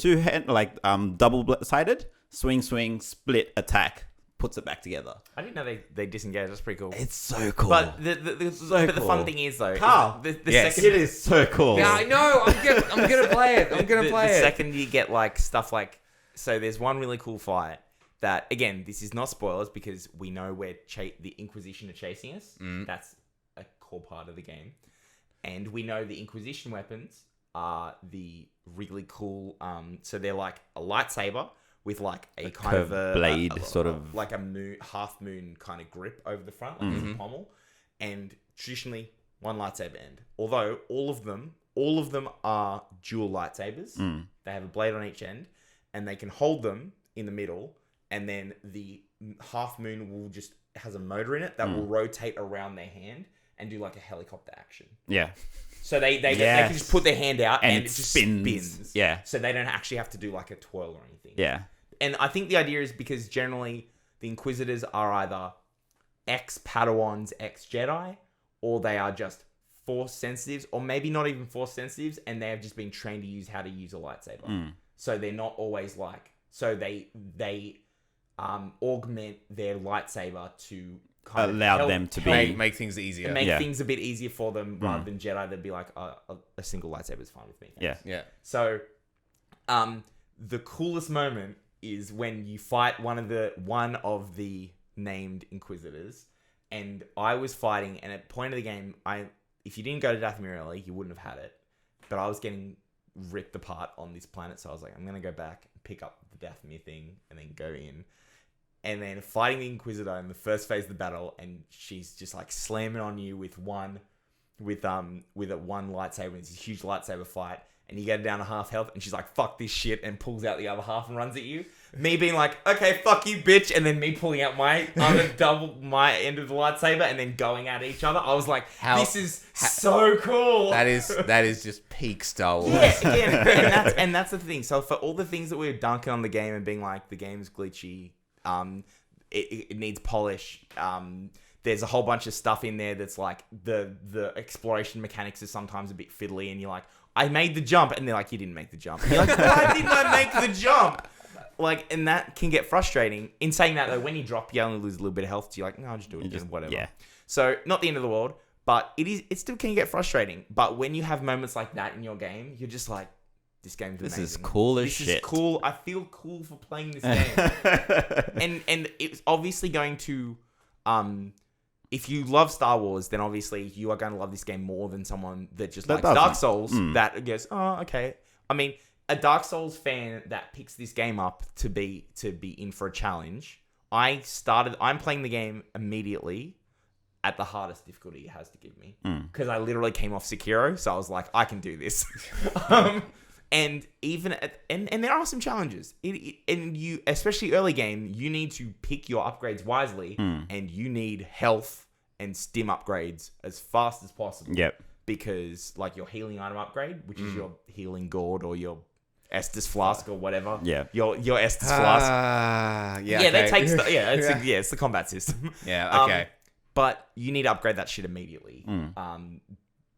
double-sided, swing, split, attack, puts it back together. I didn't know they disengage. That's pretty cool. It's so cool. But the fun cool. thing is though, Carl, the yes. second it is so cool. Yeah, I know. I'm gonna play it. I'm gonna play the it. second you get like stuff like, so there's one really cool fight that, again, this is not spoilers because we know where the Inquisition are chasing us. That's a core part of the game. And we know the Inquisition weapons are the really cool, so they're like a lightsaber with like a kind of a blade, sort of. like a half moon kind of grip over the front, like a pommel, and traditionally one lightsaber end. Although all of them are dual lightsabers. They have a blade on each end, and they can hold them in the middle, and then the half moon has a motor in it that will rotate around their hand and do like a helicopter action. Yeah. So they can just put their hand out and it just spins. Yeah. So they don't actually have to do like a twirl or anything. Yeah. And I think the idea is because generally the Inquisitors are either ex-Padawans, ex-Jedi, or they are just Force sensitives, or maybe not even Force sensitives, and they have just been trained to use how to use a lightsaber. So they're not always like... So they augment their lightsaber to kind of Allow help- them to help Make things easier. and make Yeah. things a bit easier for them rather than Jedi. They'd be like, a single lightsaber is fine with me. Yeah. Yeah. So, the coolest moment is when you fight one of the named Inquisitors, and I was fighting, and at the point of the game, if you didn't go to Dathomir early, you wouldn't have had it. But I was getting ripped apart on this planet, so I was like, I'm gonna go back and pick up the Dathomir thing, and then go in. and then fighting the Inquisitor in the first phase of the battle, and she's just like slamming on you with one lightsaber. It's a huge lightsaber fight, and you get down to half health, and she's like, "Fuck this shit," and pulls out the other half and runs at you. Me being like, "Okay, fuck you, bitch," and then me pulling out my double my end of the lightsaber, and then going at each other. I was like, "This is so cool." That is just peak Star Wars. Yeah, again, and that's the thing. So for all the things that we were dunking on the game and being like, the game's glitchy, it needs polish. There's a whole bunch of stuff in there that's like the exploration mechanics are sometimes a bit fiddly, and you're like, I made the jump, and they're like, you didn't make the jump. And you're like, why didn't I make the jump? Like, and that can get frustrating. In saying that though, when you drop, you only lose a little bit of health. So you're like, no, I'll just do it again, whatever. Yeah. So not the end of the world, but it still can get frustrating. But when you have moments like that in your game, you're just like, this game's amazing. This is cool as shit. This is cool. I feel cool for playing this game. and it's obviously going to, if you love Star Wars, then obviously you are going to love this game more than someone that just likes Dark Souls that goes, oh, okay. I mean, a Dark Souls fan that picks this game up to be in for a challenge. I'm playing the game immediately at the hardest difficulty it has to give me, because I literally came off Sekiro, so I was like, I can do this. And even and there are some challenges. And you, especially early game, you need to pick your upgrades wisely, and you need health and stim upgrades as fast as possible. Yep. Because like your healing item upgrade, which is your healing gourd or your Estus flask or whatever. Yeah. Your Estus flask. Yeah. Yeah, Okay. that takes it's the combat system. Yeah. Okay. But you need to upgrade that shit immediately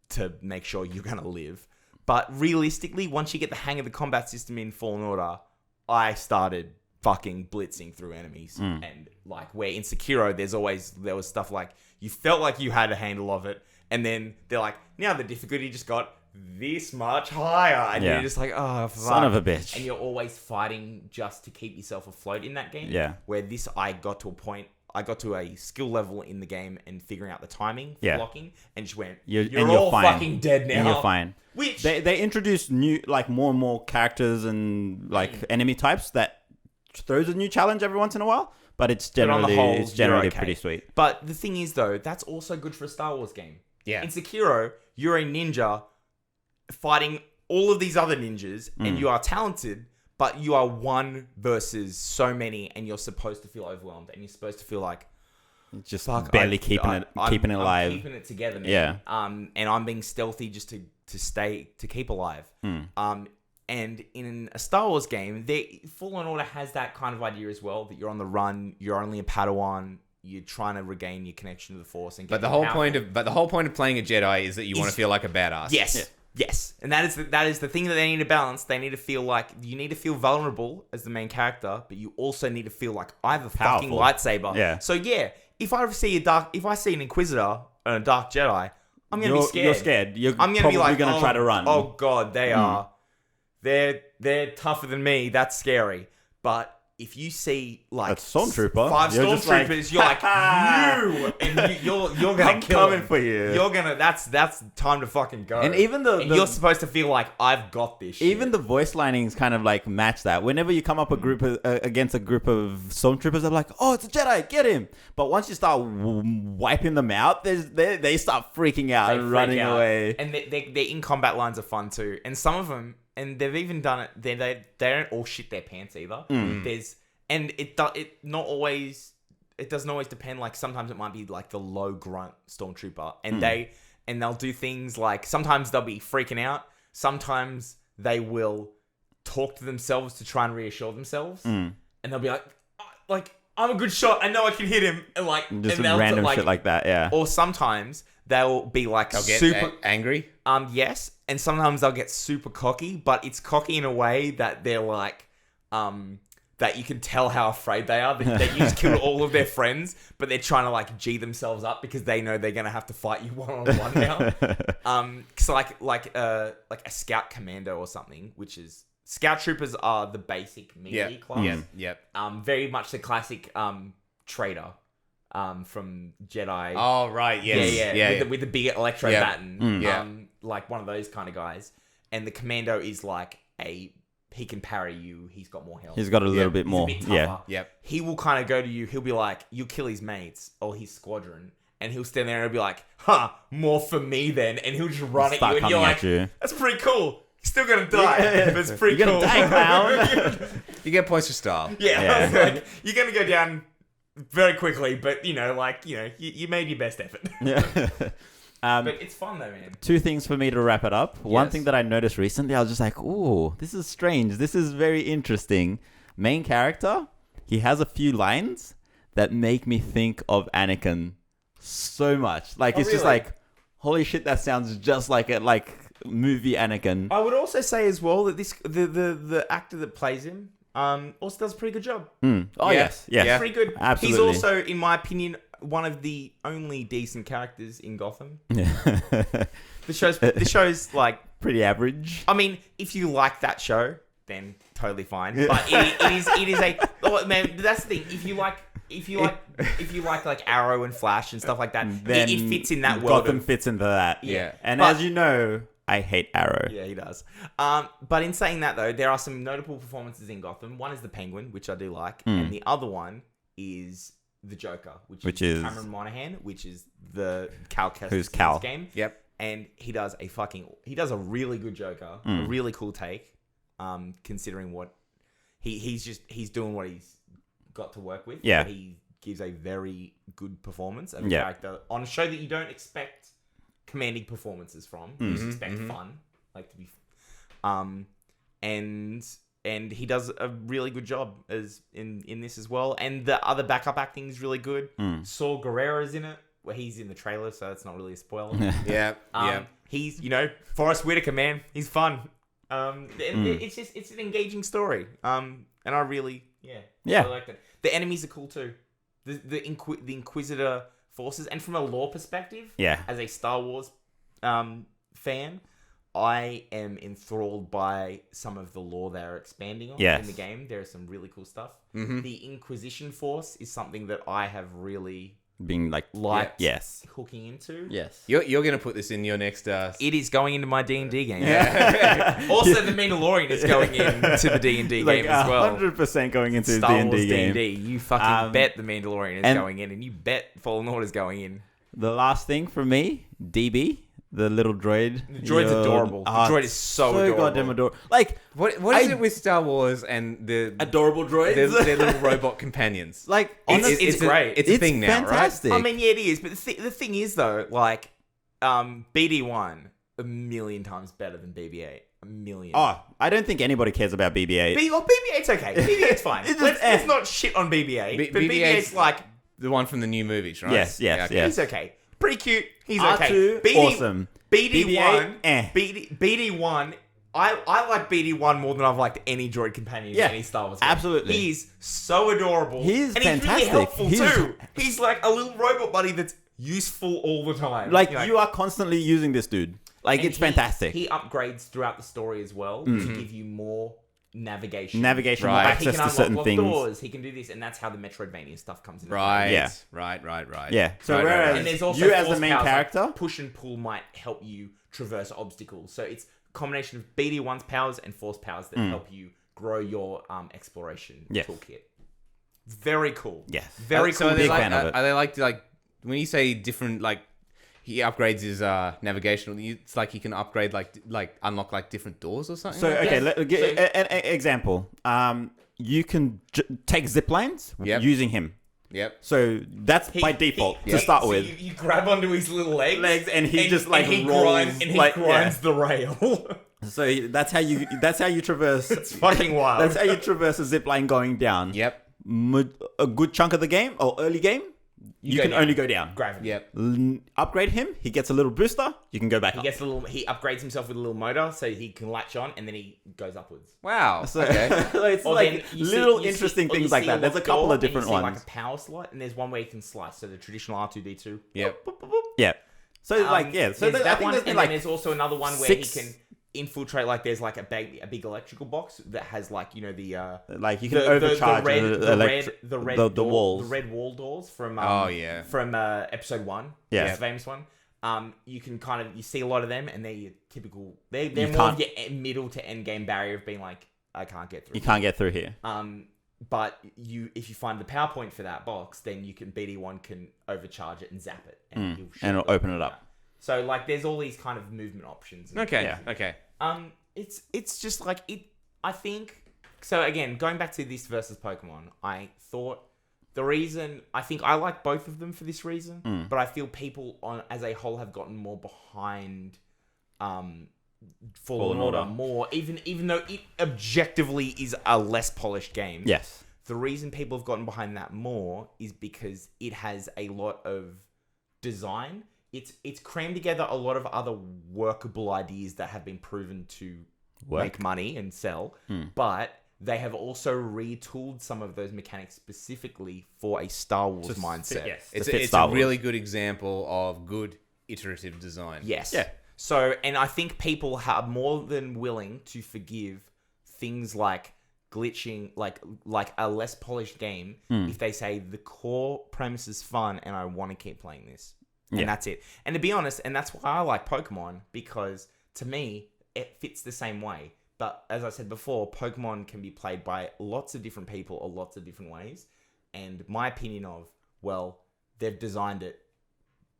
to make sure you're gonna live. But realistically, once you get the hang of the combat system in Fallen Order, I started fucking blitzing through enemies. And like where in Sekiro, there was stuff like you felt like you had a handle of it, and then they're like, now the difficulty just got this much higher, and you're just like, oh, fuck. Son of a bitch. And you're always fighting just to keep yourself afloat in that game. Yeah. Where this, I got to a skill level in the game and figuring out the timing for blocking, and just went, you're all fine. fucking dead now. And you're fine. Which they introduced new, like, more and more characters and like enemy types that throws a new challenge every once in a while. But it's generally okay. pretty sweet. But the thing is, though, that's also good for a Star Wars game. Yeah. In Sekiro, you're a ninja fighting all of these other ninjas, and you are talented, but you are one versus so many, and you're supposed to feel overwhelmed, and you're supposed to feel like, Just fuck, barely keeping it alive. I'm keeping it together, man. Yeah. And I'm being stealthy just to keep alive. And in a Star Wars game, Fallen Order has that kind of idea as well, that you're on the run, you're only a Padawan, you're trying to regain your connection to the Force. And But the whole point of playing a Jedi is that you want to feel like a badass. Yes. Yeah. Yes. And that is the thing that they need to balance. They need to feel like, you need to feel vulnerable as the main character, but you also need to feel like I have a fucking lightsaber. Yeah. So yeah, if I see an Inquisitor and a Dark Jedi, I'm gonna be scared. You're scared. I'm gonna be like, gonna try to run. Oh god, they're tougher than me. That's scary. But if you see like a stormtrooper, 5 stormtroopers, you're like, you, and you're gonna I'm kill coming them. for you. You're gonna that's time to fucking go. And even you're supposed to feel like I've got this. Shit. Even the voice linings kind of like match that. Whenever you come up against a group of stormtroopers, they're like, "Oh, it's a Jedi, get him!" But once you start wiping them out, they start freaking out and running away. And their in combat lines are fun too. And some of them, and they've even done it. They don't all shit their pants either. It doesn't always depend. Like sometimes it might be like the low grunt stormtrooper, and they'll do things like sometimes they'll be freaking out. Sometimes they will talk to themselves to try and reassure themselves, and they'll be like I'm a good shot. I know I can hit him, and like just and they'll random like, shit like that. Yeah. Or sometimes they'll be like They'll get super angry. Yes, and sometimes they'll get super cocky, but it's cocky in a way that they're like that you can tell how afraid they are. That you just killed all of their friends, but they're trying to like G themselves up because they know they're gonna have to fight you one-on-one now. So like a scout commando or something, which is scout troopers are the basic melee class. Yep. Very much the classic traitor from Jedi. Oh right, yes. Yeah. With the big electro baton. Yeah. Like one of those kind of guys. And the commando is like a he can parry you. He's got more health. He's got a little bit He's more. a bit tougher. Yeah. Yep. He will kind of go to you. He'll be like, you'll kill his mates or his squadron. And he'll stand there and be like, more for me then. And he'll just run at you. And you're like, that's pretty cool. He's still going to die. But it's pretty cool. Die, clown. You get points for style. Yeah. Like, you're going to go down very quickly. But, you made your best effort. Yeah. But it's fun though, man. 2 things for me to wrap it up. One Yes. thing that I noticed recently, I was just like, ooh, this is strange. This is very interesting. Main character, he has a few lines that make me think of Anakin so much. Like, it's just really? like, holy shit, that sounds just like it, like movie Anakin. I would also say as well that the actor that plays him also does a pretty good job. Oh, Yeah. yes. Yes. Yeah. Pretty good. Absolutely. He's also, in my opinion, one of the only decent characters in Gotham. The show's like, Pretty average. I mean, if you like that show, then totally fine. But it is a man. That's the thing. If you like like Arrow and Flash and stuff like that, Then it fits in that world. Gotham fits into that. Yeah. And But- as you know, I hate Arrow. Yeah, he does. But in saying that, though, there are some notable performances in Gotham. One is the Penguin, which I do like, and the other one is the Joker, which is Cameron Monaghan, which is the Cal Kestis Who's Cal? game. Yep. And he does a really good Joker, a really cool take, considering what he's doing what he's got to work with. Yeah. But he gives a very good performance of a Yeah. character on a show that you don't expect commanding performances from. You just expect fun, like to be, and he does a really good job as in this as well. And the other backup acting is really good. Saul Guerrera's in it. Well, he's in the trailer, so that's not really a spoiler. Yeah. Yeah. He's, Forrest Whitaker, man. He's fun. And it's an engaging story. And I really, I liked it. The enemies are cool too. The Inquisitor forces, and from a lore perspective, as a Star Wars fan, I am enthralled by some of the lore they're expanding on in the game. There's some really cool stuff. The Inquisition Force is something that I have really Being like, yes. hooking into. Yes. You're gonna put this in your next. It is going into my D&D game. Also, the Mandalorian is going into the D&D Like game as well. 100% going into the Star Wars D&D game. D&D. You fucking bet the Mandalorian is and- going in, and you bet Fallen Order is going in. The last thing for me, DB, the little droid. The droid's adorable. The droid is so adorable. goddamn adorable. Like, What is it with Star Wars and the adorable droids? their little robot companions? Like, It's great. It's a thing now, fantastic. I mean, yeah, it is. But the thing is, though, like, BD1, a million times better than BB-8. A million. Oh, I don't think anybody cares about BB-8. BB-8's okay. BB-8's fine. It's just, let's not shit on BB-8. But BB-8's like, the one from the new movies, right? Yes, yes, okay. yes. he's okay. Pretty cute. He's R2, okay. awesome. BD1, BB-8, BD1. I like BD1 more than I've liked any droid companion in any Star Wars game. Absolutely. He's so adorable. He's and fantastic. He's really helpful too. He's like a little robot buddy that's useful all the time. Like, you are constantly using this dude. Like, and it's fantastic. He upgrades throughout the story as well to give you more navigation. Navigation, Right. more Like, he access can to certain unlock things. doors. He can do this, and that's how the Metroidvania stuff comes in. Right. Yeah. Right. Yeah. So Right, whereas And there's also you as the force main powers, like character, push and pull might help you traverse obstacles. So it's a combination of BD1's powers and force powers that help you grow your exploration toolkit. Very cool. Yes. Very So cool. big fan of it. Are they like when you say different, like he upgrades his navigation? It's like he can upgrade like unlock like different doors or something. So like okay, that? an example. You can take zip lines Yep. using him. Yep. So that's by default to start so with. You grab onto his little legs And he just, like, he rolls, grinds, and he like, grinds the rail. So that's how you traverse. It's fucking wild. That's how you traverse a zip line going down. Yep. A good chunk of the game or early game, you go can down. only go down. Gravity. Yep. Upgrade him. He gets a little booster. You can go back He up. gets he upgrades himself with a little motor so he can latch on, and then he goes upwards. Wow. So, Okay. so it's Or like then you little see- you interesting see- or you things like see that. There's a locked couple door, of different and you see, ones. like a power slot, and there's one where you can slice. So the traditional R2D2. Yep. Boop, boop, boop. Yeah. So So there's I that think one, there's been and like then there's also another one where six- he can infiltrate. Like there's like a big electrical box that has like the like you can overcharge the red walls. the red wall doors from from episode 1. Yeah. It's a famous one. You can you see a lot of them, and they're your typical. They're You more of can't- your middle to end game barrier of being like I can't get through. You can't get through here. But if you find the power point for that box, then BD1 can overcharge it and zap it, and it'll open it up. So like, there's all these kind of movement options. Okay. Yeah. Okay. It's just like it. I think so. Again, going back to this versus Pokemon, I thought the reason I think I like both of them for this reason, but I feel people as a whole have gotten more behind Fallen Order more, even though it objectively is a less polished game. Yes. The reason people have gotten behind that more is because it has a lot of design. It's crammed together a lot of other workable ideas that have been proven to make money and sell, but they have also retooled some of those mechanics specifically for a Star Wars mindset. Yes. It's a really good example of good iterative design. Yes. Yeah. So, and I think people are more than willing to forgive things like glitching, like a less polished game, if they say the core premise is fun and I want to keep playing this. And that's it. And to be honest, and that's why I like Pokemon, because to me, it fits the same way. But as I said before, Pokemon can be played by lots of different people or lots of different ways. And my opinion of, well, they've designed it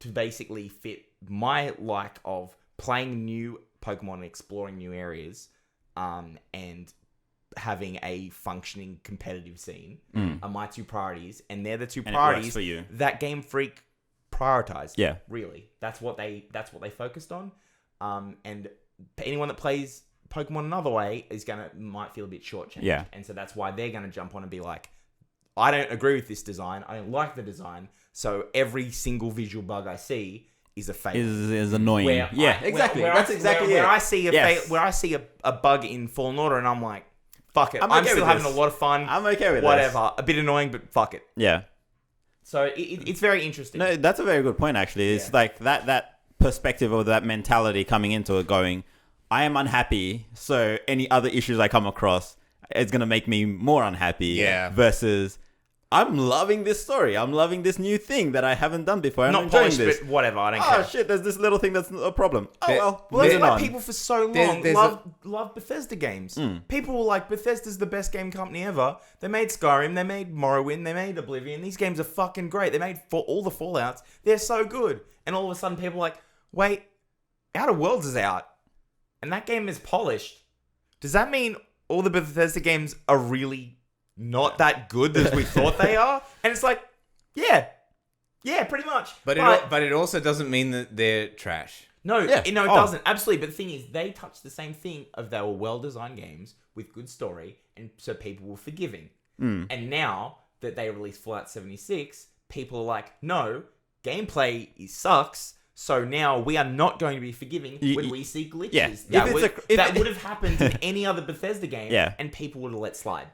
to basically fit my like of playing new Pokemon and exploring new areas, and having a functioning competitive scene are my two priorities. And they're the two priorities for you. that Game Freak prioritized. Yeah. Really. That's what they focused on. And anyone that plays Pokemon another way might feel a bit shortchanged. Yeah. And so that's why they're gonna jump on and be like, I don't agree with this design. I don't like the design. So every single visual bug I see is a fail. Is annoying. Exactly. That's exactly where it. I see where I see a bug in Fallen Order and I'm like, fuck it. I'm still having a lot of fun. I'm okay with whatever. A bit annoying, but fuck it. Yeah. So it's very interesting. No, that's a very good point, actually. It's like that perspective or that mentality coming into it going, I am unhappy, so any other issues I come across is going to make me more unhappy. Yeah. Versus, I'm loving this story. I'm loving this new thing that I haven't done before. I'm Not enjoying polished, this. but whatever. I don't care. Oh, shit, there's this little thing that's a problem. Oh, well, Well, moving that's why on. people for so long There's love Bethesda games. People were like, Bethesda's the best game company ever. They made Skyrim, they made Morrowind, they made Oblivion. These games are fucking great. They made all the Fallouts. They're so good. And all of a sudden people are like, wait, Outer Worlds is out. And that game is polished. Does that mean all the Bethesda games are really not that good as we thought they are? And it's like, yeah, pretty much. But it also doesn't mean that they're trash. No, it doesn't. Absolutely. But the thing is, they touched the same thing of they were well-designed games with good story, and so people were forgiving. And now that they released Fallout 76, people are like, no, gameplay sucks. So now we are not going to be forgiving when we see glitches. Yeah. That would have happened in any other Bethesda game, and people would have let slide.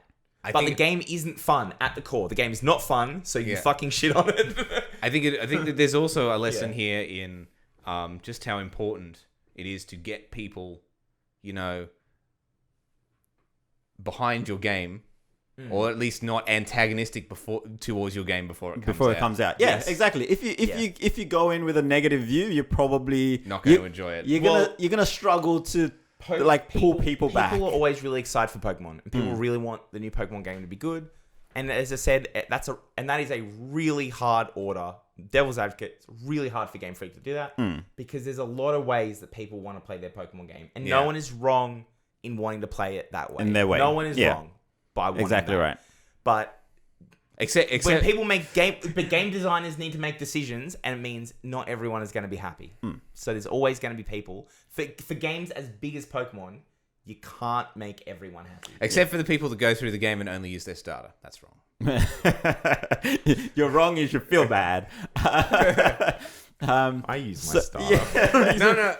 But the game isn't fun at the core. The game is not fun, so you fucking shit on it. I think that there's also a lesson here in just how important it is to get people, behind your game, or at least not antagonistic towards your game before it comes out. Yeah, exactly. If you go in with a negative view, you're probably not going to enjoy it. You're gonna struggle to pull people back. People are always really excited for Pokemon, and people really want the new Pokemon game to be good. And as I said, that is a really hard order. Devil's advocate, it's really hard for Game Freak to do that because there's a lot of ways that people want to play their Pokemon game, and no one is wrong in wanting to play it that way. In their way, no one is wrong by wanting exactly that. Right. But except when people make game designers need to make decisions, and it means not everyone is going to be happy. So there's always going to be people for games as big as Pokemon. You can't make everyone happy. Except for the people that go through the game and only use their starter. That's wrong. You're wrong. You should feel bad. I use my starter. No.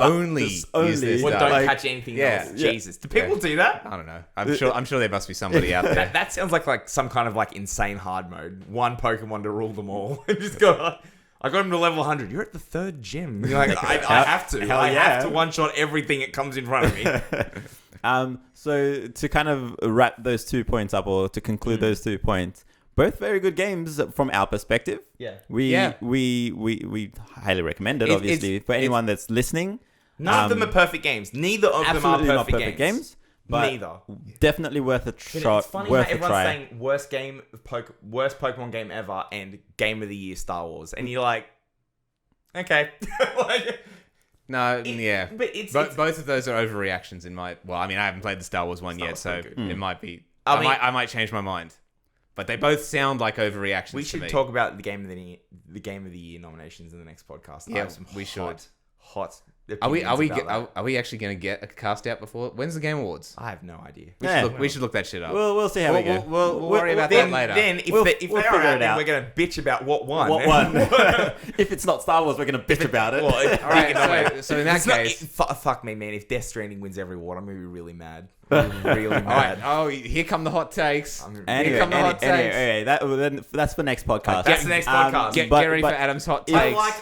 Only use their Well, starter. don't catch anything else. Jesus. Do people do that? I don't know. I'm sure there must be somebody out there. That sounds like some kind of insane hard mode. One Pokemon to rule them all. Just go. I got him to level 100. You're at the 3rd gym. You're like, I have to. I have to one-shot everything that comes in front of me. So to kind of wrap those 2 points up, or to conclude those 2 points, both very good games from our perspective. Yeah. We highly recommend it, obviously, for anyone that's listening. None of them are perfect games. Neither of them are perfect games. But Neither. definitely worth a But shot. it's funny Worth how a everyone's try. saying worst Pokemon game ever and Game of the Year Star Wars, and you're like, okay, like, No, yeah. But it's both of those are overreactions in my. Well, I mean, I haven't played the Star Wars one Star yet, Wars so is good. it might be. I mean- I might change my mind. But they both sound like overreactions. we to should me. talk about the Game of the Year nominations in the next podcast. I Yeah, have some we should. hot. Are we opinions about that. are we actually going to get a cast out before? When's the Game Awards? I have no idea. We should look that shit up. We'll see how we go. We'll worry about that later. Then if We'll they figure are out, it then out. we're gonna bitch about what won. What one? If it's not Star Wars, we're gonna bitch about it. Well, All right, so in that It's not- case, fuck me, man. If Death Stranding wins every award, I'm gonna be really mad. Really all right. mad. Oh, here come the hot takes. Anyway, come the hot takes. that's for next podcast. That's the next podcast. Get but- ready but- for Adam's hot I takes.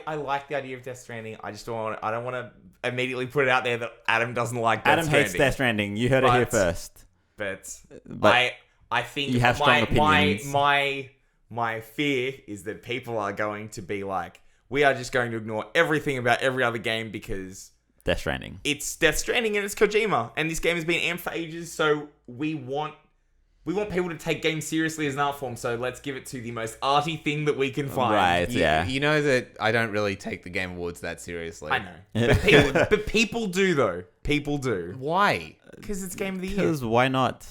I like the idea of Death Stranding. I just don't want to immediately put it out there that Adam doesn't like Death Adam hates Stranding. Death Stranding. You heard it here But- first. But I think you have strong opinions. my fear is that people are going to be like, we are just going to ignore everything about every other game because Death Stranding. it's Death Stranding and it's Kojima, and this game has been amped for ages. So we want people to take games seriously as an art form. So let's give it to the most arty thing that we can find. Right. Yeah. You know that I don't really take the Game Awards that seriously. I know, but people do though. People do Why? because it's Game of the Year. Because why not?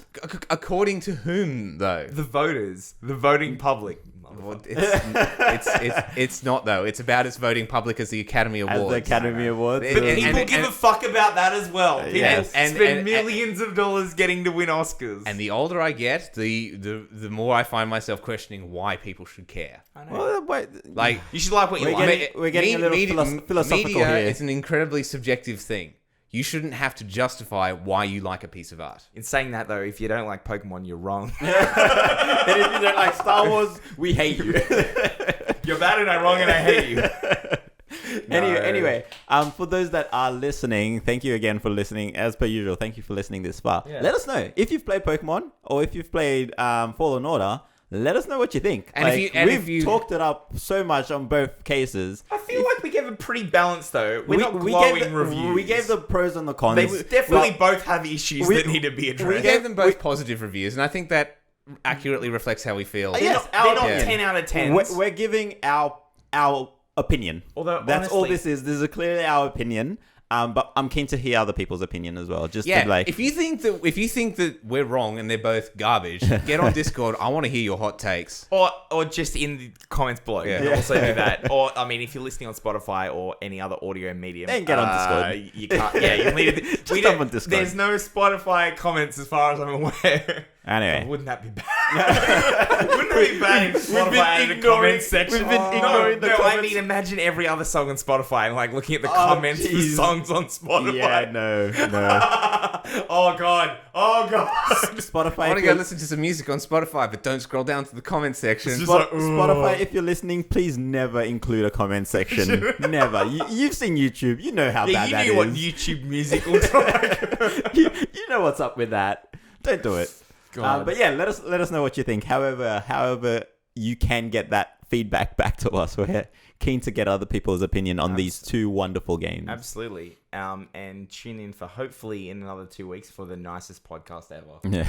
According to whom, though? The voters, the voting public. Well, it's not, though. It's about as voting public as the Academy As Awards. the Academy Awards. But But people give a fuck about that as well. People Yes. spend And- millions of dollars getting to win Oscars. And the older I get, the more I find myself questioning why people should care. I know. Well, wait, Like, You should like what you We're like. getting a little philosophical media here. is an incredibly subjective thing. You shouldn't have to justify why you like a piece of art. In saying that, though, if you don't like Pokemon, you're wrong. and if you don't like Star Wars, we hate you. You're bad and I'm wrong and I hate you. Anyway, for those that are listening, thank you again for listening. As per usual, thank you for listening this far. Yeah. Let us know if you've played Pokemon or if you've played Fallen Order. Let us know what you think. And if you- we've talked it up so much on both cases. I feel like we gave a pretty balanced, though. We're not we glowing gave the, reviews. We gave the pros and the cons. They definitely But both have issues we- that need to be We addressed. gave them both positive reviews, and I think that accurately reflects how we feel. They're Yes, not, they're not our 10 out of 10. we're giving our opinion. Although, That's all honestly- this is. This is clearly our opinion. But I'm keen to hear other people's opinion as well. Just Yeah, to like, if you think that we're wrong and they're both garbage, get on Discord. I want to hear your hot takes. Or just in the comments below. You can Yeah. also do that. Or, I mean, if you're listening on Spotify or any other audio medium. Then get on Discord. You can't. Yeah, you need to. Just jump on Discord. There's no Spotify comments as far as I'm aware. anyway. Wouldn't that be bad? Wouldn't that be bad if Spotify added a ignoring- comment section? we've been ignoring the I comments. mean, imagine every other song on Spotify and like looking at the Oh, comments for jeez. songs on Spotify. Yeah, no. Oh god. Spotify. I want to if go you're- listen to some music on Spotify, but don't scroll down to the comment section. It's just Spot- like, Spotify, if you're listening, please never include a comment section. Never. You've seen YouTube. You know how Yeah, bad you that knew what is. YouTube music looks like. you know what's up with that. Don't do it. God. But yeah, let us know what you think. However, you can get that feedback back to us. We're keen to get other people's opinion on these two wonderful games. Absolutely. And tune in for hopefully in another 2 weeks for the nicest podcast ever. Yeah.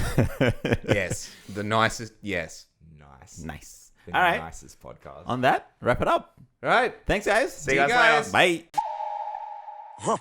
Yes, the nicest. Yes. Nice. All The right. nicest podcast. On that, wrap it up. All right. Thanks, guys. See you guys later. Bye.